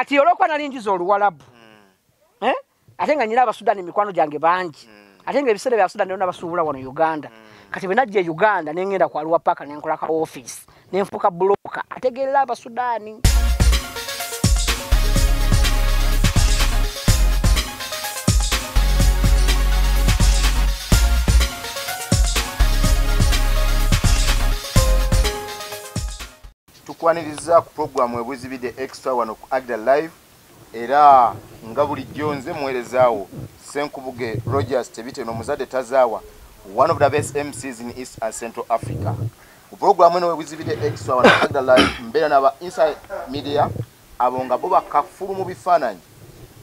kati olwokuba nalinjiza oluwalabu ate nga nyina abasudani mikwano gyange bangi ate nga ebiseera bya Sudani byonna basuubula wano Uganda kati bwe najja Uganda ne ngenda ku Arua Park ne nkola ka office ne nfuuka bloka ategeerera abasudani. Tukwaniriza ku program ebuzibide extra wano ku Agda Live era nga bulijjo nze muweerezaawo Senkubuge Rogers Tebite n'omuzadde tazaawa one of the best MCs in East and Central Africa. Ku program eno ebuzibide extra wano ku Agda Live mbeera n'aba Inside Media abo nga bo bakafulu mu bifaananyi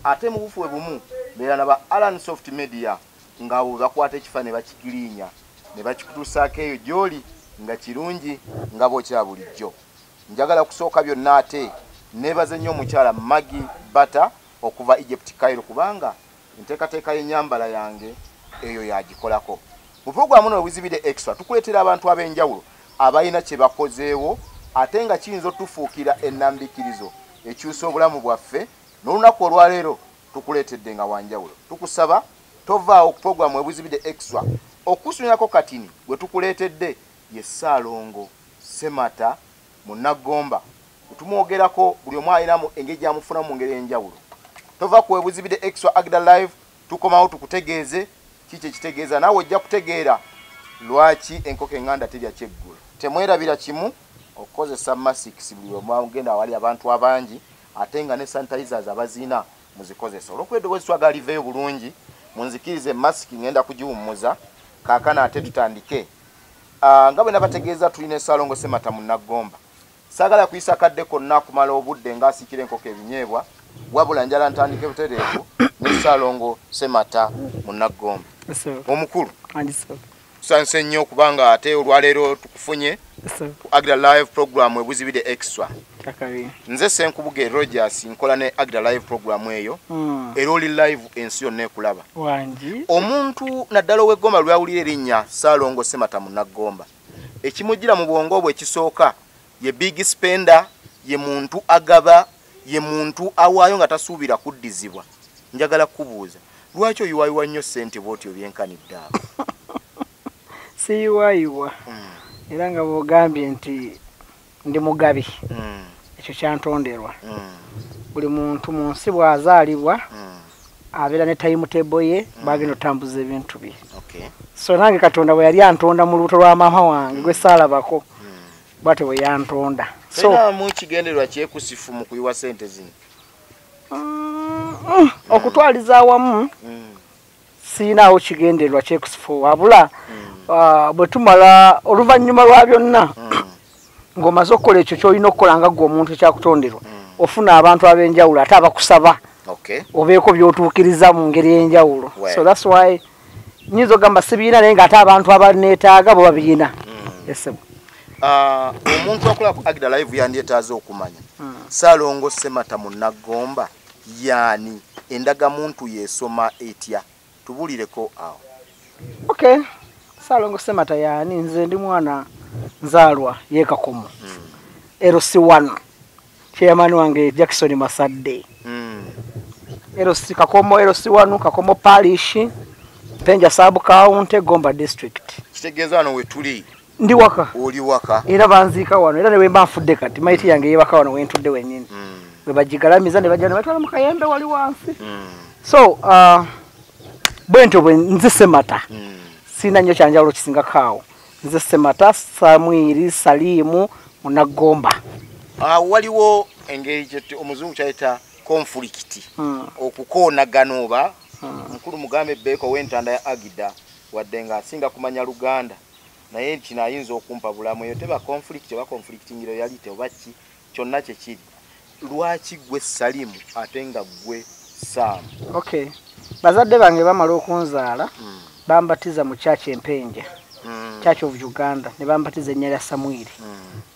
ate mu bufu bumu mbeera n'aba Alan Soft Media nga abo bakwata ekifaananyi bakigirinya ne bakikutuusaako eyo gy'oli nga kirungi nga bw'okya bulijjo. Njagala kusooka byonna ate nebaze nnyo omukyala Maggie Bata okuva Egypt Cairo kubanga nteekateeka y'ennyambala yange eyo yagikolako. Mu programu no Wizibide Extra tukuleetera abantu ab'enjawulo abalina kye bakozeewo ate nga kiyinza otufuukira ennambikirizo ekyusa obulamu bwaffe n'olunaku olwaleero tukuleetedde nga wanjawulo. Tukusaba tovaawo ku programu Wizibide Extra okusunyako katini gwe tukuleetedde ye Ssaalongo Ssemata Munnagomba tumwogerako buli omu ayinamu engeri gy'amufuna mu ngeri enjawulo. Tova ku Wizibide Extra Agda Live tukomawo tukutegeeze kiki ekitegeeza naawe ojja kutegeera lwaki enkoko eŋŋanda terya kyeggulu. Temwerabira kimu okukozesa masks buli omu agenda awali abantu abangi ate nga ne sanitizers abaziina muzikozesa. Olw'okuba eddoboozi twagala liveeyo bulungi munzikirize masiki ngenda kugiwummuza kaakana ate tutandike. Nga bwe nabategeeza tulina Ssaalongo Ssemata Munnagomba. Saagala kuyisa kadde konna kumala obudde ng'asiikira enkoko ebinyeebwa wabula njala ntandike butereevu ne Ssaalongo Ssemata Munnagomba. Omukulu tusanse nnyo kubanga ate olwaleero tukufunye ku Agda Live program Wizibide Extra. Nze Senkubuge Rogers nkola ne Agda Live program eyo era oli live ensi yonna ekulaba. Omuntu naddala ow'eggomba lwawulira erinnya Ssaalongo Ssemata Munnagomba ekimujjira mu bwongo bwe ekisooka ye big spender, ye muntu agaba, ye muntu awaayo nga tasuubira kuddizibwa. Njagala kubuuza lwaki oyiwaayiwa nnyo ssente bw'otyo byenkanidde awo? Siyiwaayiwa era nga bw'ogambye nti ndi mugabi ekyo kyantonderwa. Buli muntu mu nsi bw'azaalibwa abeera ne timetable ye bagenda otambuza ebintu bye. So nange Katonda bwe yali antonda mu lubuto lwa maama wange gwe saalabako bwate bwe yantonda. So mu kigendererwa kyekusifu mu kuyiwa ssente zino okutwaliza awamu siinaawo kigendererwa kyekusifu wabula bwe tumala oluvannyuma lwa byonna ng'omaze okukola ekyo ky'olina okukola nga ggwe omuntu ekyakutonderwa ofuna abantu ab'enjawulo ate abakusaba obeeko by'otuukiriza mu ngeri y'enjawulo. So that's why nyinza ogamba sibiina naye ng'ate abantu abaneetaaga bo babiina. Omuntu akola ku Agda Live yandyetaaze okumanya Ssaalongo Ssemata Munnagomba yaani endagamuntu yeesoma etya? Tubulireko awo. Okay. Ssaalongo Ssemata yaani nze ndi mwana nzaalwa ye Kakomo. LC1 chairman wange Jackson Masadde. LC Kakomo LC1 Kakomo Parish Penja Sub County Gomba District. Kitegeeza wano we tuli. Ndi waka. Oli waka. Era banzika wano era ne we mbanfudde kati maiti yange yebaka wano we ntudde wennyini. We bajigalamiza ne bajana batwala mu kayembe wali wansi. So bwento bwe nze Ssemata. Sina nnyo kyanjawulo kisinga kaawo. Nze Ssemata Samwiri Salimu Munnagomba. Waliwo engeri gye omuzungu kyayita conflict okukoonagana oba mukulu mugambe Beko w'entanda ya Agida wadde nga asinga kumanya Luganda naye kino ayinza okumpa bulamu eyo teba conflict oba conflict ngiro yali teba ki kyonna kye kiri. Lwaki gwe Salimu ate nga gwe Sam? Okay. Bazadde bange bamala okunzaala bambatiza mu church Empenja. Church of Uganda ne bambatiza ennya lya Samwiri.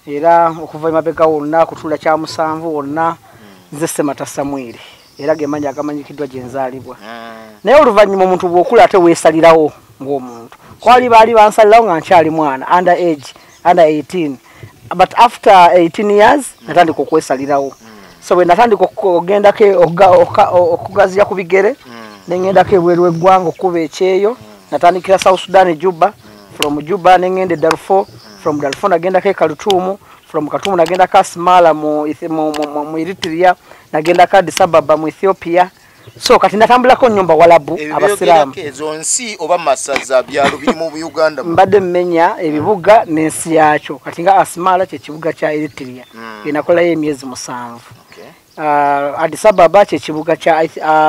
Era okuva emabega wonna kutula kya musanvu wonna nze Ssemata Samwiri. Era gemanya agamanyikiddwa gye nzaalibwa. Naye oluvannyuma omuntu bw'okula ate weesalirawo ng'omuntu. Kwali baali bansalirawo nga nkyali mwana under 18. But after 18 years natandika okwesalirawo. so bwe natandika okugendako okugazira ku bigere nengendako ebweru eggwanga okuba ekyeyo natandikira South Sudan Juba from Juba nengende Darfur from Darfur nagendako Khartoum from Khartoum nagendako Asmara mu Eritrea nagendako Addis Ababa mu Ethiopia so kati natambulako nyumba walabu abasiramu ezo nsi oba masaza byalo biri mu Uganda mbadde mmenya ebibuga n'ensi yakyo kati nga Asmara kye kibuga kya Eritrea inakolayo emyezi 7 Addis Ababa kye kibuga kya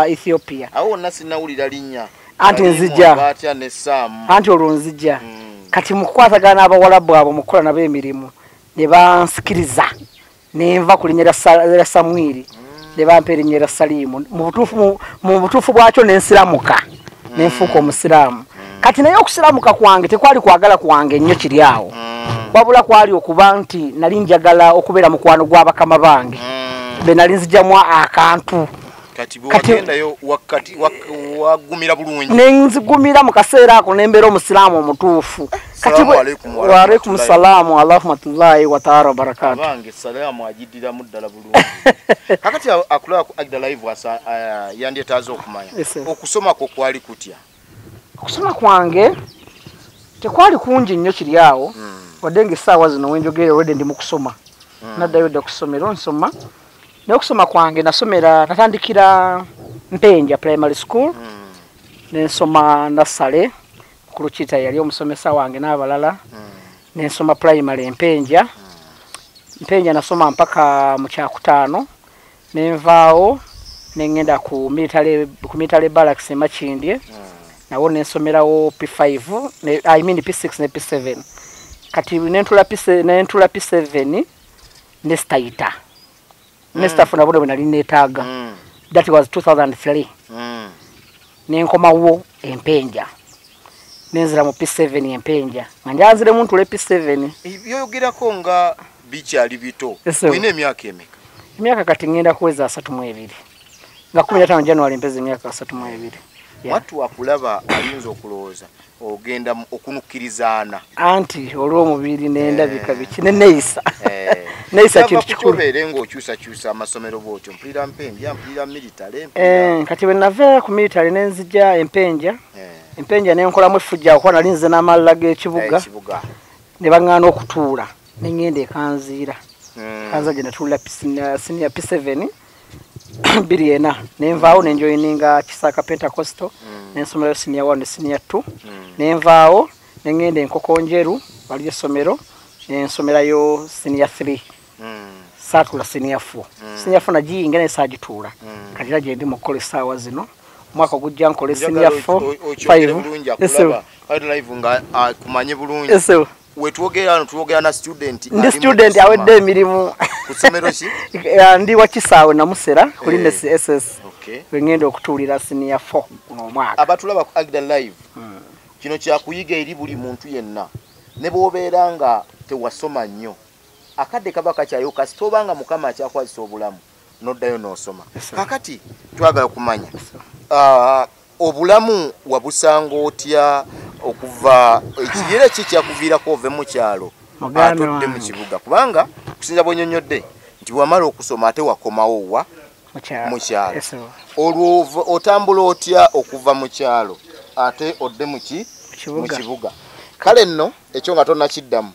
Ethiopia awo nasinawulira linnya anti nzija batya ne Sam anti olunzija kati mukwatagana abawalabu abo mukola nabo emirimu ne bansikiriza nenva kulinyera Samwiri ne bamperinyera Salimu mu butuufu bwakyo nensiramuka nenfuuka omusiraamu kati naye okusiramuka kwange tekwali kwagala kwange nnyo kiri awo wabula kwali okuba nti nali njagala okubeera mukwano gw'abakama bange be nali nzijamu akantu kati bwagendayo wakati wagumira bulungi nenzigumira mu kaseera ako nembeera omusiraamu omutuufu kati wa alaikum salaam wa rahmatullahi wa ta'ala barakatuh bange salaamu ajidira muddala bulungi kakati akula ku Agda Live wasa yandetazo okumanya okusoma ko kwali kutya okusoma kwange tekwali kungi nnyo kiri awo wadde ng'essaawa zino wenjogere wedde ndi mu kusoma naddayo dda kusomero nsoma n'okusoma kwange nasomera natandikira Mpenja Primary School nensoma Nasale ku Lukita yali omusomesa wange n'abalala nensoma primary Mpenja nasoma mpaka mu kyakutaano nenvaawo nengenda ku military barracks Makindye nawo nensomerawo P5 I mean P6 ne P7 kati nentula P7 ne Staita nestafuna bode bwe nali neetaaga that was 2003 nenkomawo Empenja nenzira mu P7 Empenja nga njanzire muntu le P7 byoyogerako nga bikyali bito wine emyaka emeka emyaka kati ngenda kuweza 32 nga 15 January mpeze emyaka 32 watu wakulaba ayinza okulowooza ogenda okunukirizana anti olw'omubiri nendabika biki neisa neisa kintu kikulu berengo okyusa amasomero bwotyo mpulira Mpenja mpulira military kati bwe nava ku military nenzija Empenja nenkolamu effujja okuba nali nze n'amalala g'ekibuga ne baŋŋaana okutuula nengenda ekanziira kanza gye natuulira senior P7 24 nenvaawo nenjoyininga Kisaka Pentecostal nensomerayo senior 1 ne senior 2 nenvaawo nengenda Enkokonjeru waliyo essomero nensomerayo senior 3 saatula senior 4 senior 4 nagiyinga naye saagituula kati era gye ndi mu kukola essaawa zino omwaka ogujja nkola senior 4 Agda Live nga kumanye bulungi twogera na student ndi student awedde emirimu ku ssomero ki ndi wa Kisaawe Namusera kuli ne SS ngenda okutuulira senior 4 n'omwaka abatulaba ku Agda Live kino kyakuyiga eri buli muntu yenna ne bw'obeera nga tewasoma nnyo akadde kaba kakyayo kasi tobanga Mukama akyakwazisa obulamu noddayo n'osoma kakati twagala kumanya obulamu wabusanga otya okuva ekigere kikyakuviirako ove mu kyalo atodde mu kibuga kubanga kusinza bwonyonyodde nti bwamala okusoma ate wakomawo wa mu kyalo olwo otambula otya okuva mu kyalo ate odde mu kibuga kale nno ekyo nga tonnakiddamu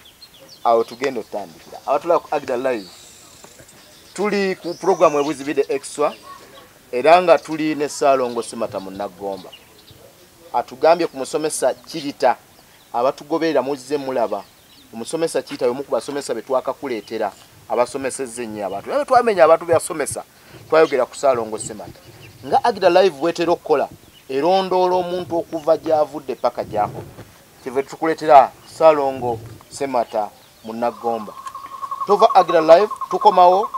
awo tugenda otandikira abatula ku Agda Live tuli ku program ebuzibide extra era nga tuli ne Ssaalongo Semata mu Nagomba atugambye ku musomesa Kirita abatugoberera muzze mulaba omusomesa Kirita yomu ku basomesa betwakakuleetera abasomesezze nnyo abantu twamenya abantu byasomesa twayogera ku Ssaalongo Semata nga Agda Live bwetera okukola erondoola omuntu okuva gy'avudde paka gyako kive tukuleetera Ssaalongo Semata mu Nagomba tova Agda Live tukomawo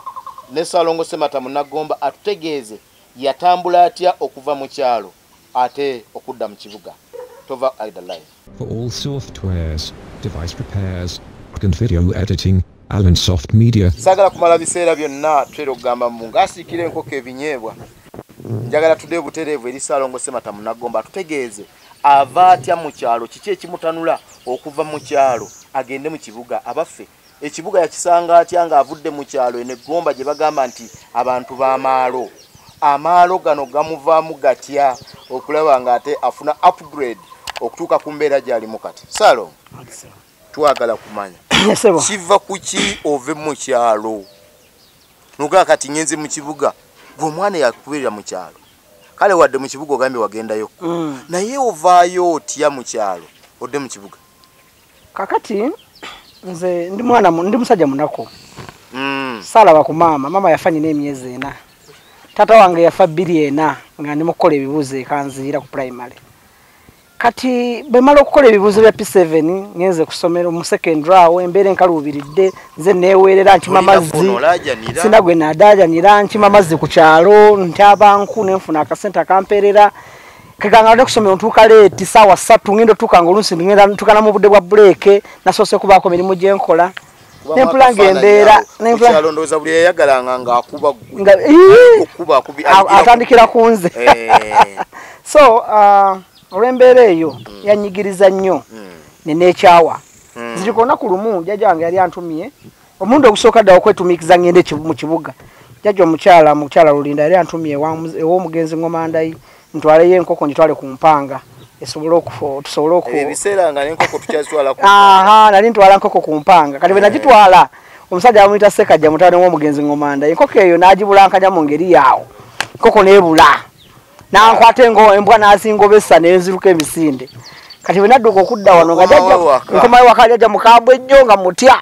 ne Ssaalongo Semata mu Nagomba atutegeeze yatambula atya okuva mu kyalo ate okudda mu kibuga tova Agda Live. For all softwares, device repairs, and video editing, Alan Soft Media. Sagala kumala biseera byonna twero gamba munga asikire enkoko ebinyeebwa njagala tudde butereevu eri Ssaalongo Semata mu Nagomba atutegeeze ava atya mu kyalo kiki ekimutanula okuva mu kyalo agende mu kibuga abaffe ekibuga yakisanga atya nga avudde mu kyalo ene gomba gye bagamba nti abantu b'amaalo amaalo gano gamuvaamu gatya okulaba nga ate afuna upgrade okutuuka ku mbeera gy'alimu kati Salo twagala kumanya kiva ku ki ove mu kyalo nuga kati ngenze mu kibuga gwe omwana yakubeera mu kyalo kale wadde mu kibuga ogambye wagendayo naye ovaayo otya mu kyalo odde mu kibuga kakati nze ndi mwana ndi musajja munako salaba ku mama yafanye n'emyezi 4 tata wange yafa 2 nga ndi mukola ebibuzo ekanziira ku primary kati bemala okukola ebibuzo bya P7 ngenze kusomera mu secondary awo embere nkalubiridde nze neewerera nkima mazzi sinagwe nadajanira nkima mazzi ku kyalo ntabanku nenfuna akasente akamperera kaganga ndo kusomera ntuka late sawa 3 ngendo tukanga olusi ngenda ntukana mu budde bwa break nasose kubaako mirimu gye nkola nempulanga embeera nempulanga ndoza buli yayagalanga nga akuba okuba akubi atandikira kunze so olw'embeera eyo yanyigiriza nnyo nenekyawa zirikona ku lumu jjajja wange yali antumye omundu ogusooka ddawo okwetumiikiza ngende mu kibuga jjajja mukyala Lulinda yali antumye ew'omugenzi Ngomandayi ntwaleyo enkoko njitwale ku mpanga tusobole oku ebiseera nga n'enkoko tukyazitwala ku nali ntwala nkoko ku mpanga kati bwe nagitwala omusajja amuyita Sekajja mutwale w'omugenzi Ngomandayi enkoko eyo n'agibulankanya mu ngeri yaawo enkoko n'ebula nankwate embwa nasingobesa nenziruka emisinde kati bwe nadduka okudda wano nga jjajja nkomayo wakali ajja mukambwe ejjo nga mutya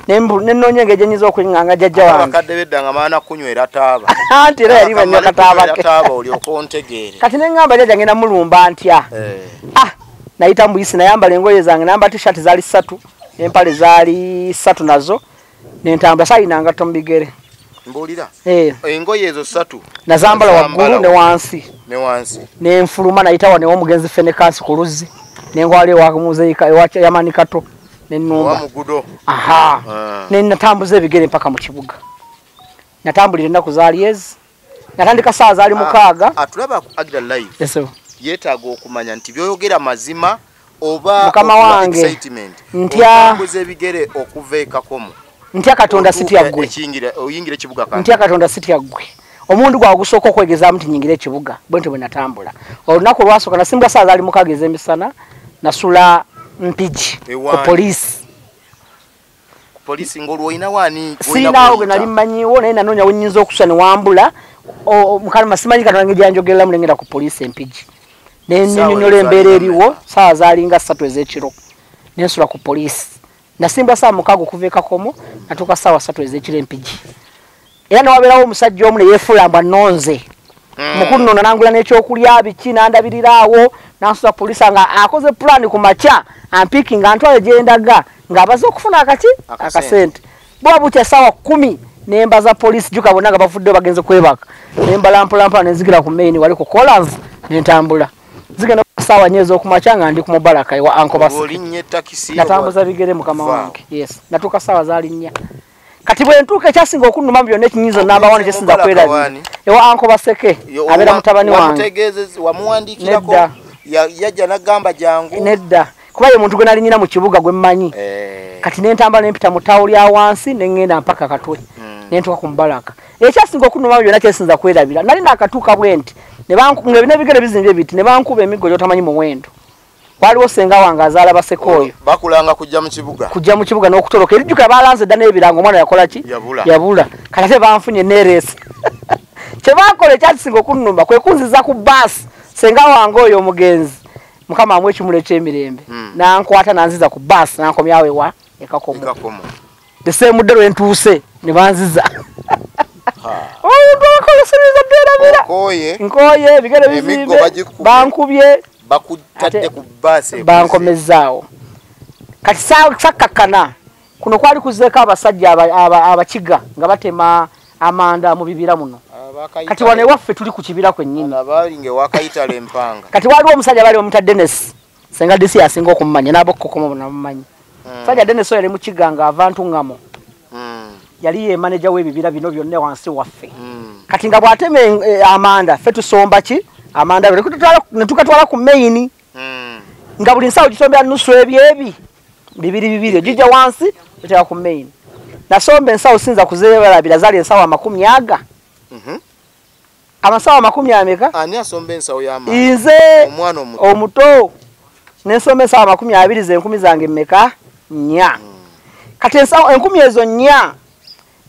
nenoonya engeri nyiza okweŋŋanga jjajja wange abakadde beddanga maana kunywera taaba anti era yali banywa kataaba ke olyoka ontegeere kati neŋŋamba jjajja ngenda mulumba ntya nayita mbuyisi nayambala engoye zange namba t-shirt zaali 3 empale zaali 3 nazo nentambula sayina ngatto mu bigere mbulira engoye ezo 3 nazambala waggulu ne wansi nenfuluma nayita wane w'omugenzi Fenekansi ku luzzi nengwali ewa Yamani Kato nenumba nenatambuza ebigere mpaka mu kibuga natambulira ennaku zaali ezi natandika saa zaali 6 atulaba ku Agda Live yeetaaga okumanya nti byoyogera mazima oba mukama wange ntambuza ebigere okuva ekakomo ntya Katonda sityaggwe oyingira ekibuga kandi ntya Katonda sityaggwe omundu gwa gusooka okwegezaamu nti nyingira ekibuga bwe nti bwe natambula olunaku olwasooka nasimbwa saa zaali 6 ez'emisana nasula Mpigi ku polisi ng'olwoyina wani sinaawo gwe nali mmanyiwo naye nanoonya wenyinza okusula ne wambula mukalama simanyi Katonda ng'egyanjogereramu nengenda ku polisi Empigi nennyonnyola embeera eriwo saa zaalinga 3 ez'ekiro nensula ku polisi nasimbwa saa 6 okuva ekakomo natuuka saawa 3 ez'ekiro Empigi era newabeerawo omusajja omu ne yeefulamba nonze mukulu nono nangula n'ekyokulya biki nandabirirawo nansula polisi nga akoze plan ku makya ampiki nga ntwale gyendaga ng'abaze okufuna akasente bwa bukya saawa 10 nembaza polisi juka bonna nga bafudde bagenze kwebaka nembalampulampa nenzikira ku main wali ku Collins nentambula zigenda saawa nyezo okumakya nga ndi ku Mubaraka ewa Uncle Basi natambuza bigere mukama wange yes natuuka saawa zaali 4 kati bwe ntuuka ekyasinga okunuma byonna ekinyizo namba 1 kyesinza kwera ewa Uncle Baseke abeera mutabani wange wamuwandiikirako yajja nagamba jangu nedda kuba ye muntu gwe nali nyina mu kibuga gwe mmanyi kati nentambala nempita mu ttawo lya wansi nengenda mpaka Katwe nentuuka ku Mubaraka ekyasinga okunuma byonna kyesinza kwerabira nali nakatuuka bwe nti nebigere bizimbye biti ne bankuba emiggo gyotamanyi muwendo waliwo senga wange azaala Baseke oyo bakulanga kujja mu kibuga n'okutoloka erijjuka balanze dda n'ebirango omwana yakola ki yabula kati ate banfunye neereesa kyebakola ekyakisinga okunnumba kwe kunziza ku baasi senga wange oyo omugenzi mukama amwe ekimulo ekyemirembe nankwata nanziza ku baasi nankomyawo ewa ekakomo eseemudde lwe ntuuse ne banziza nkooye ebigere bizimbe bankubye bakutadde ku baasi bankomezaawo kati sakkakana kuno kwali kuzeeko abasajja abakiga nga batema amanda mu bibira muno kati wane waffe tuli ku kibira kwennyini kati waliwo omusajja bali omuta Dennis senga disi asinga okumumanya n'abokkokomo namumanyi musajja Dennis oyo yali mukiga nga avantu ngamo yali ye manager w'ebibira bino byonna wansi waffe kati nga bw'atema amanda ffe tusomba ki amanda ne tukatwala ku main nga buli nsawo gitombera nusu ebyebi bibiri ojija wansi otera ku main nasomba ensawo sinza kuzebalabira zali ensawo 10 amasawo 10 ameka ani asomba ensawo y'ama inze omwana omuto nensomba ensawo 20 ze10 zange mmeka nya kati ensawo 10 ezo nya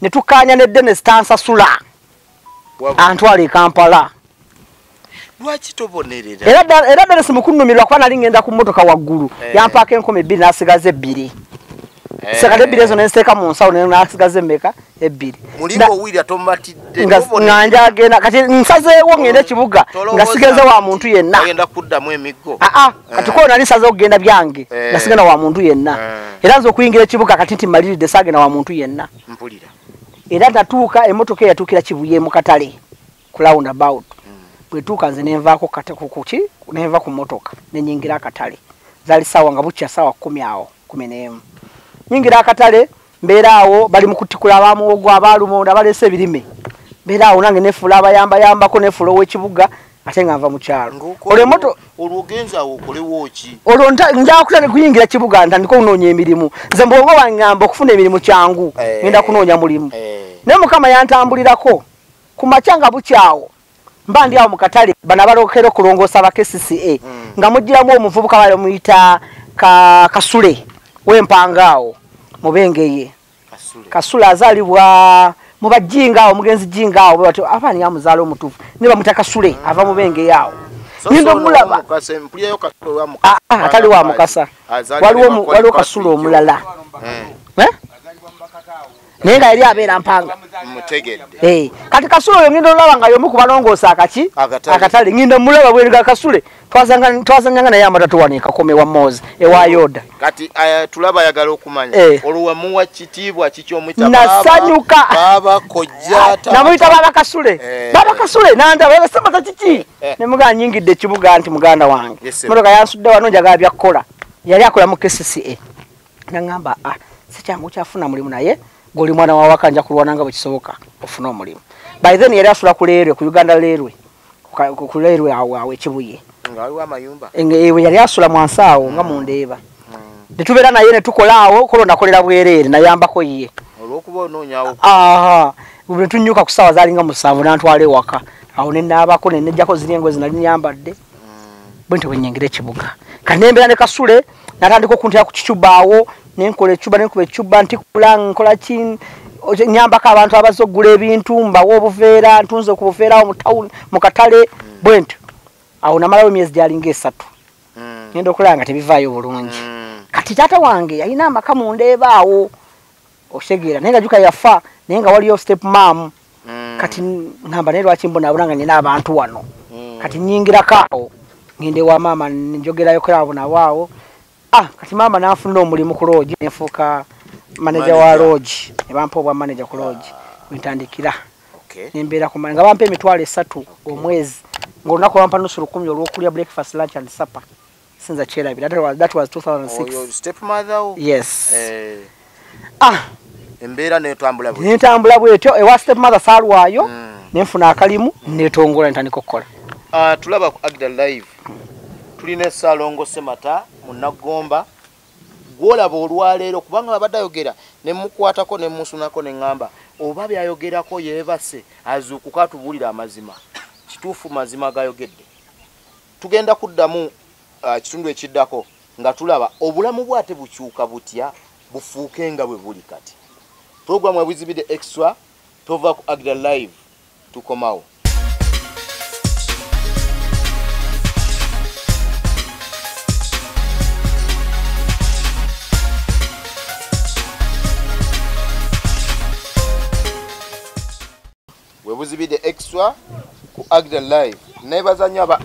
netukanya ne Dennis tansasula antwale e Kampala lwaki tobonerera era Dennis mukunumirwa kwa nali ngenda ku motoka waggulu yampaka 2 nasigaze 2 sekale 2 ezo nenseka mu nsawo nasigaze mmeka 2 mulimbo wili atomatidde nganja agenda kati nsazeewo ngende kibuga ngasigeze wa muntu yenna agenda kuddamu emiggo kati ko nali saze okugenda byange ngasigenda wa muntu yenna era nzo kuyingira kibuga kati ntimaliride sagenda wa muntu yenna mpulira era tatuuka emotoka yatukira kibuye mu katale ku roundabout bwetuuka nze nenvaako kuki nenva ku motoka nenyingira akatale zali sawa nga bukya sawa 10 awo 11 nyingira akatale mbeera awo bali mukutikula abamuwogo abalumonda balese ebirime mbeera awo nange nefula abayambako nefula ow'ekibuga ate nga nva mu kyalo olwogenza awo okolewo ki olwo njakutane kuyingira kibuga ntandika okunoonya emirimu nze mbwongo wangamba okufuna emirimu kyangu ngenda kunoonya mulimu naye mukama yantambulirako ku makyanga bukyawo mba ndi awo mu katale bana balokera okulongoosa aba KCCA nga mugiramu omuvubuka bali muyita Kasule w'empanga awo mubengeye Kasule azalibwa mu bajinga awo mugenzi jinga awo bati abaani yamuzaala omutuufu ne bamuta Kasule ava mubengeye awo nindo mulaba atali wa Mukasa waliwo Kasule omulala nenga yali abeera mpanga mutegedde kati Kasule oyo ngindo olaba nga yomu kubalongoosa akatale ngindo mulaba bweriga Kasule twazanyanga naye amatatu wano ekakomewa Moze ewa Yoda kati tulaba yagala okumanya olwo muwa kitiibwa kikyomuyita nasanyuka baba kojja namuyita baba Kasule nanda baba samba kiki ne muga nyingidde kibuga nti muganda wange motoka yansudde wano njagala byakola yali akola mu KCCA nangamba sikyangu kyafuna mulimu naye goli mwana wa wakanja kulwananga bwekisoboka ofuna omulimu by then yali asula ku leerwe ku Uganda leerwe ku leerwe awo ekibuye nga waliwo amayumba ewe yali asula mwansaawo nga mundeeba netubeera naye netukola awo kolonda kolera bwereere nayambako ye olwokuba onoonyawo bwe tunyuka ku ssaawa zaalinga 7 nantwala ewaka awo nenaabako nenejjako ziri engoye zinali nyambadde bwe nti bwenyingira ekibuga kati nembeera ne Kasule natandika okuntera ku kicuba awo nenkola ekicuba nenkuba ekicuba ntikula nkola ki nyambako abantu abazze okugula ebintu mbawa obuveera ntunze ku buveera awo mu town mu katale bwe ntyo awo namalawo emyezi gyalinga 3 ngenda okulaba nga tebivaayo bulungi kati taata wange yalina amaka mundeeba awo otegeera naye nga juka yafa naye nga waliyo step mam kati ngamba naye lwaki mbonabona nga nina abantu wano kati nyingirako awo ngende wa maama njogerayo kulabo nabaawo kati maama nanfunira omulimu ku lodge nefuuka manager wa lodge ne bampa obwa manager ku lodge kwentandikira nembeera ku nga bampa emitwalo 3 omwezi ng'olunaku bampa nusu 10 olw'okulya breakfast lunch and supper sinza kyerabira that was 2006 your stepmother yes embeera netambula bwetyo ewa stepmother saalwayo nenfuna akalimu netongola ntandika okukola tulaba ku Agda Live tulina Ssalongo Semata Munagomba gwolaba olwaleero kubanga babadde ayogera ne mukwatako ne musunako ne ngamba oba byayogerako yeebase azuukuka atubuulira amazima kituufu mazima gayogedde tugenda kuddamu kitundu ekiddako nga tulaba obulamu bwate bukyuka butya bufuuke nga bwe buli kati programu ebuzibide extra tova ku Agda Live tukomawo webuzibide extra ku Agda Live nebaza nnyo aba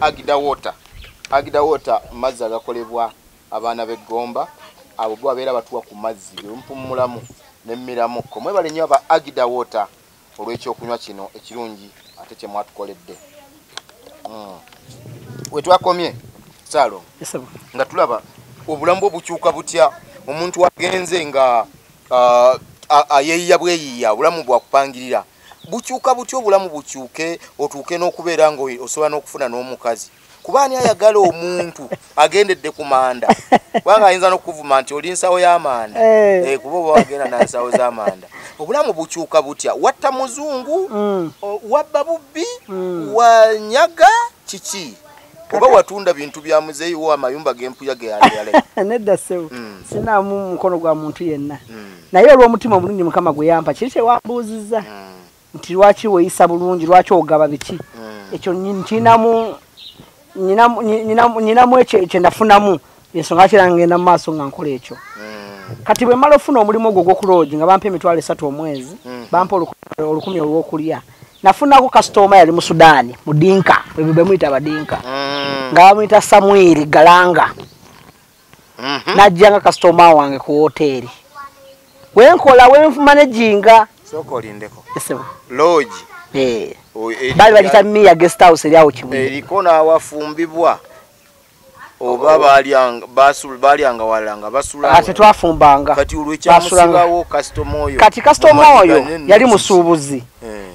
Agda Water mazzi agakolebwa abaana b'eggomba abo bo abeera batuwa ku mazzi bemupummulamu nemmiramu komwe bali nnyo aba Agda Water olw'ekyokunywa kino ekirungi ate kye mwatukoledde wetwakomye Salo nga tulaba obulamu bwo bukyuka butya omuntu wagenze nga ayeeya bweyiya obulamu bwakupangirira bukyuka butyo obulamu bukyuke otuuke n'okubeera nga osobola n'okufuna n'omukazi kubani ayagala omuntu agendedde ku manda kubanga ayinza n'okuvuma nti oli nsawo y'amanda kuba wagenda na nsawo z'amanda obulamu bukyuka butya watta muzungu wabba bubbi wanyaga kiki oba watunda bintu bya muzeeyi wo amayumba g'empuya ge yale nedda sewo sinaamu mukono gwa muntu yenna naye olw'omutima omulungi mukama gwe yampa kiri kyewambuuzizza nti lwaki weeyisa bulungi lwaki ogaba biki ekyo nkinamu nyinamu ekyo kyenafunamu ensonga kira ngenda mu maaso nga nkola ekyo kati bwe mala ofuna omulimu ogwo gw'okuloogi nga bampa emitwalo 3 omwezi bampa 10 olw'okulya nafunako kasitoma yali mu Sudaani mu Dinka bwe muyita Abadinka nga bamuyita Samuel Galanga najjanga kasitoma wange ku hoteri wenkola wenmanajinga soko lindeko esebo lodge bali bagita Mia guest house eri awo Kibuye eriko n'awafumbibwa oba balyanga walanga basula ate twafumbanga kati olwekyamusibawo kasitoma oyo kati kasitoma oyo yali musuubuzi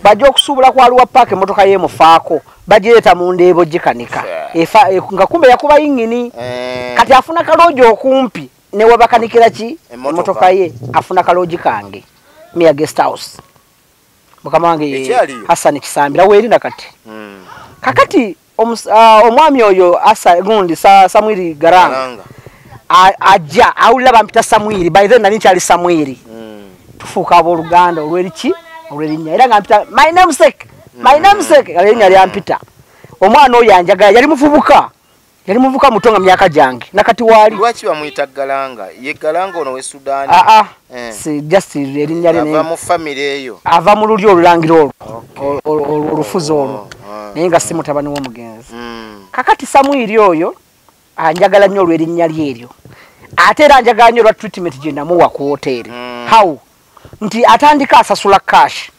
bajja okusuubula kwaliwa paaka emotoka yemufaako bagireeta mu ndeebo gikanika nga kumbe yakuba yingini kati afuna kalooji okumpi newe bakanikira ki emotoka ye afuna kalooji kange Mia guest house mukama wange Hassan Kisambira weeri nakati kakati omwami oyo gundi Samuel Garanga ajja awulira bampita Samuel by then nali nkyali Samuel tufuuka abooluganda olw'eriki olw'erinnya era nga mpita my namesake erinnya lyampita omwana oyo anjagala yali muvubuka muto nga myaka gyange nakati waali lwaki bamuyita Galanga ye Galanga ono we Sudaani si just erinnya lye ava mu family eyo ava mu lulyo olulangira olwo olufuzi olwo naye nga si mutabani w'omugenzi kakati Samuel oyo anjagala nnyo olw'erinnya lye eryo ate era anjagala nnyo olwa treatment gye namuwa ku hoteri how nti atandika asasula cash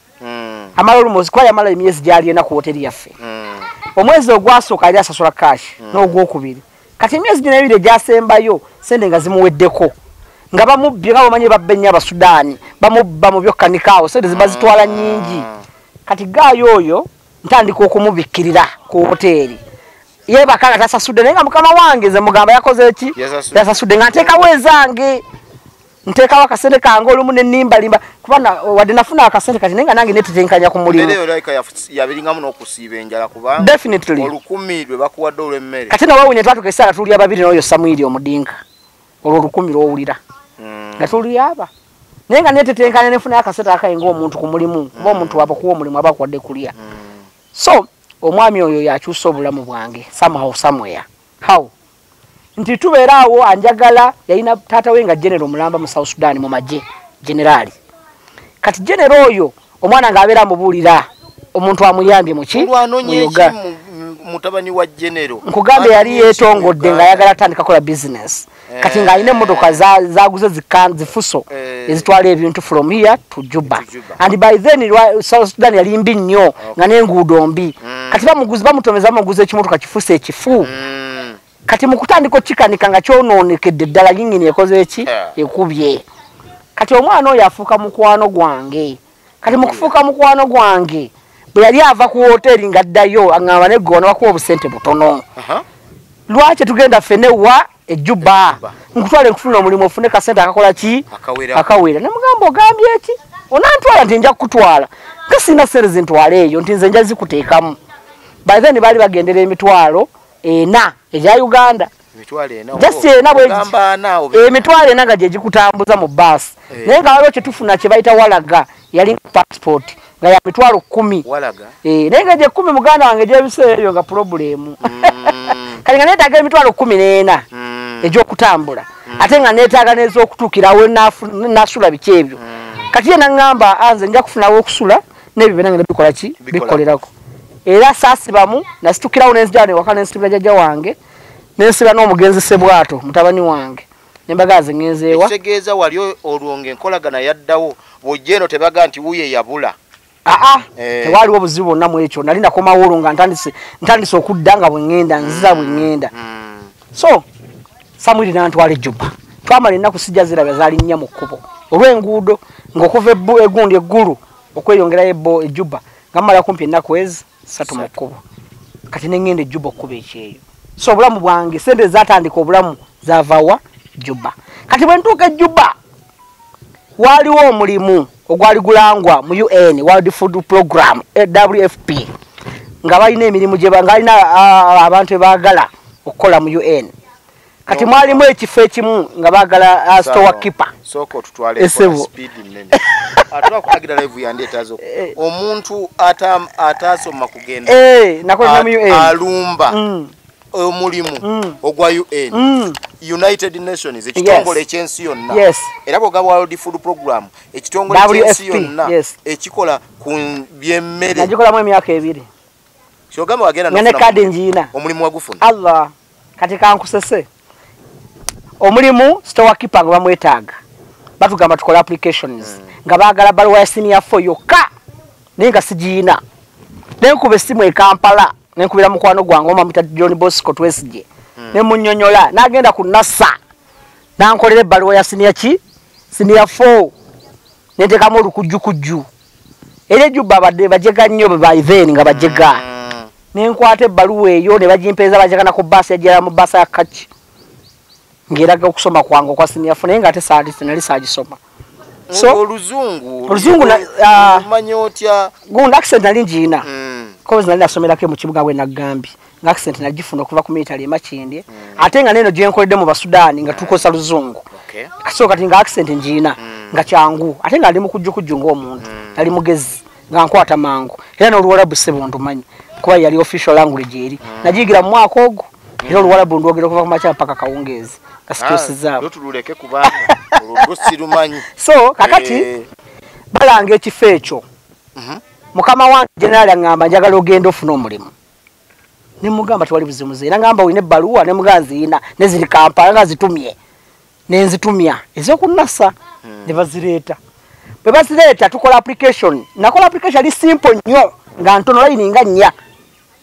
amala olumozi kwa yamala emyezi gyali ena ku hoteri yaffe omwezi ogwasooka ali asasula cash n'ogwokubiri kati emyezi gino ebiri gyasembayo sente nga zimuweddeko nga bamubbye nga bamanye babba ennyo Abasudaani bamubba mu byokkanikaawo sente ziba zitwala nnyingi kati gaayo oyo ntandika okumubikkirira ku hoteri yebaka nga tasasudde naye nga mukama wange nze mugamba yakoze eki yasasudde nga nteekawo ezange nteekawo akasente kange olumu nennimbalimba kubanga wadde nafuna akasente kati naye nga nange netutenkanya ku mulimu yabiringamu n'okusiiba enjala kubanga definitely 10 lwe bakuwadde olw'emmere kati nawawunya twatuka esaala tuli ababiri n'oyo Samuel Omudinka olwo 10 lw'owulira nga tuli aba naye nga netetenkanya nefunayo akasente akayenga omuntu ku mulimu kuba omuntu waba kuwa omulimu aba akuwadde kulya so omwami oyo yakyusa obulamu bwange somehow somewhere how nti tubeera awo anjagala yalina taata we nga general mulamba mu South Sudan mu magye generali kati general oyo omwana ng'abeera amubuulira omuntu amuyambye muki mutabani wa general nkugambe yali yeetongodde nga ayagala atandika kola business kati ng'alina emmotoka zaguze zifuso ezitwala ebintu from here to Juba and by then South Sudan yali mbi nnyo nga n'enguudo mbi kati bamutomeza bamuguza ekimotoka kifuso ekifu kati mukutandika okikanika nga kyonoonekedde ddala yingini ekoze eki ekubye kati omwana oyo afuuka mukwano gwange kati mukufuuka mukwano gwange bwe yali ava ku hoteri nga addayo aŋŋamba neggoona wakuwa obusente butono lwaki tugenda ffenewa ejjuba nkutwala nkufuna omulimu ofune kasente akakola ki akawera nemugamba ogambye eki onantwala nti nja kukutwala nga sina sente zintwala eyo nti nze nja zikuteekamu by then baali bagendera emitwalo 4 egya Uganda just ena emitwalo 4 nga gye gikutambuza mu baasi naye nga waliwo kyetufuna kye bayita walaga yali passport nga ya mitwalo 10 walaga naye nga gye 10 muganda wange gyebiseera ebyo nga problemu kali nga neetaaga emitwalo 14 egy'okutambula ate nga neetaaga n'ez'okutuukirawo nasula biki ebyo kati ye naŋŋamba anze nja kufunawo okusula n'ebyo byonna ngenda bikola ki bikolerako era saasibamu nasitukirawo nenzijala newaka nensitula jjajja wange nensiba n'omugenzi Sebwato mutabani wange nembagaze ngenzeewa ekitegeeza wali olwo ng'enkolagana yaddawo bw'ojja eno tebaga nti wuye yabula tewaliwo obuzibu bwonna mu ekyo nali nakomawo olwo nga ntandise okudda nga bwe ŋŋenda nziza bwe ŋŋenda so Samuel n'antwala Juba twamala ennaku sijja zirabya zaali nnya mu kkubo olw'enguudo ng'okuva egundi eggulu okweyongerayo Juba nga mmala kumpi ennaku ezi 3 mu kkubo kati ne ŋŋenda Juba okkuba ekyeyo so obulamu bwange sente zatandika obulamu zavawa Juba kati bwe ntuuka Juba waliwo omulimu ogwali gulangwa mu UN World Food Program WFP nga balina emirimu gye bangalina abantu ebaagala okukola mu UN kati mwalimu ekifo ekimu nga baagala store keeper soko tutwale speed nene atwa ku Agira Live yandetazo omuntu atasoma kugenda nakola mu UN alumba omulimu ogwa UN United Nations ekitongole ekyensi yonna era bwo gaba World Food Program ekitongole ekyensi yonna ekikola ku byemmere najikola mu emyaka 2 kyogamba wagenda none kadi njina omulimu wagufuna Allah kati kankusese omulimu store keeper nga bamwetaaga batugamba tukola applications nga baagala baluwa ya senior for yoka nenga sijiina nenkuba essimu e Kampala nenkubira mukwano gwange omamita John Bosco Twesige ne munnyonnyola nagenda ku NASA nankolera ebbaluwa ya senior senior 4 nentekamu olukujjukujju era Juba badde bajega nnyo bebaiveni nga bajega nenkwata ebbaluwa eyo ne bagimpeeza bajagana ku basi yajera mu basa ya kachi ngeraga okusoma kwange kwa senior 4 naye nga ate nali saagisoma so oluzungu manyotya gunda accent nali njiina cause nali nasomerako mu kibuga bwe nagambi nga accent nagifuna okuva ku military emakindi ate nga neno gyenkoledde mu Basudani nga tukosa luzungu so kati nga accent njiina nga kyangu ate nga ndi mu kujjukujju ng'omuntu nali mugezi nga nkwata mangu era n'Oluwarabu sebuntu manyi kuba yali official language eri najigira mu mwaka ogwo era Oluwarabu ndwogera okuva ku makya mpaka Kawungeezi kasitusiza lutululeke kubanga olusirumanyi so kakati balanga ekifo ekyo mukama wange general ngamba njagala ogenda ofuna omulimu ne mugamba twali buzimuze era ngamba wine baluwa ne muganzi ina ne ziri Kampala nga zitumye nenzitumya ezo kunasa ne bazireta bwe bazireta tukola application nakola application li simple nnyo nga ntono line nga nnya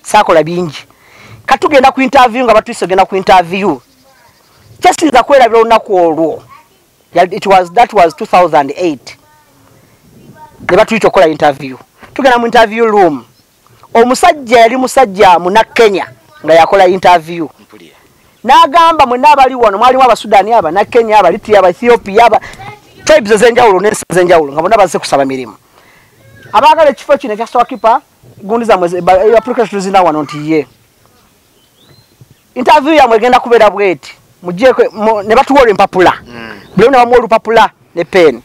sakola bingi katugenda ku interview nga batwise genda ku interview kyasinza kwerabira olunaku olwo that was 2008 ne batuyita okola interview tugenda mu interview room omusajja yali musajja muna Kenya nga yakola interview n'agamba mwenna abali wano mwalimu Abasudani aba na Kenya aba Eritrea aba Ethiopia aba tribes ez'enjawulo n'ensi ez'enjawulo nga bonna bazze kusaba mirimu abaagala ekifo kino ekya store keeper gundi zammwe application zina wano nti ye interview yamwe egenda kubeera bweti mujjeko ne batuwa olw'empapula buli ne bamuwa olupapula ne pen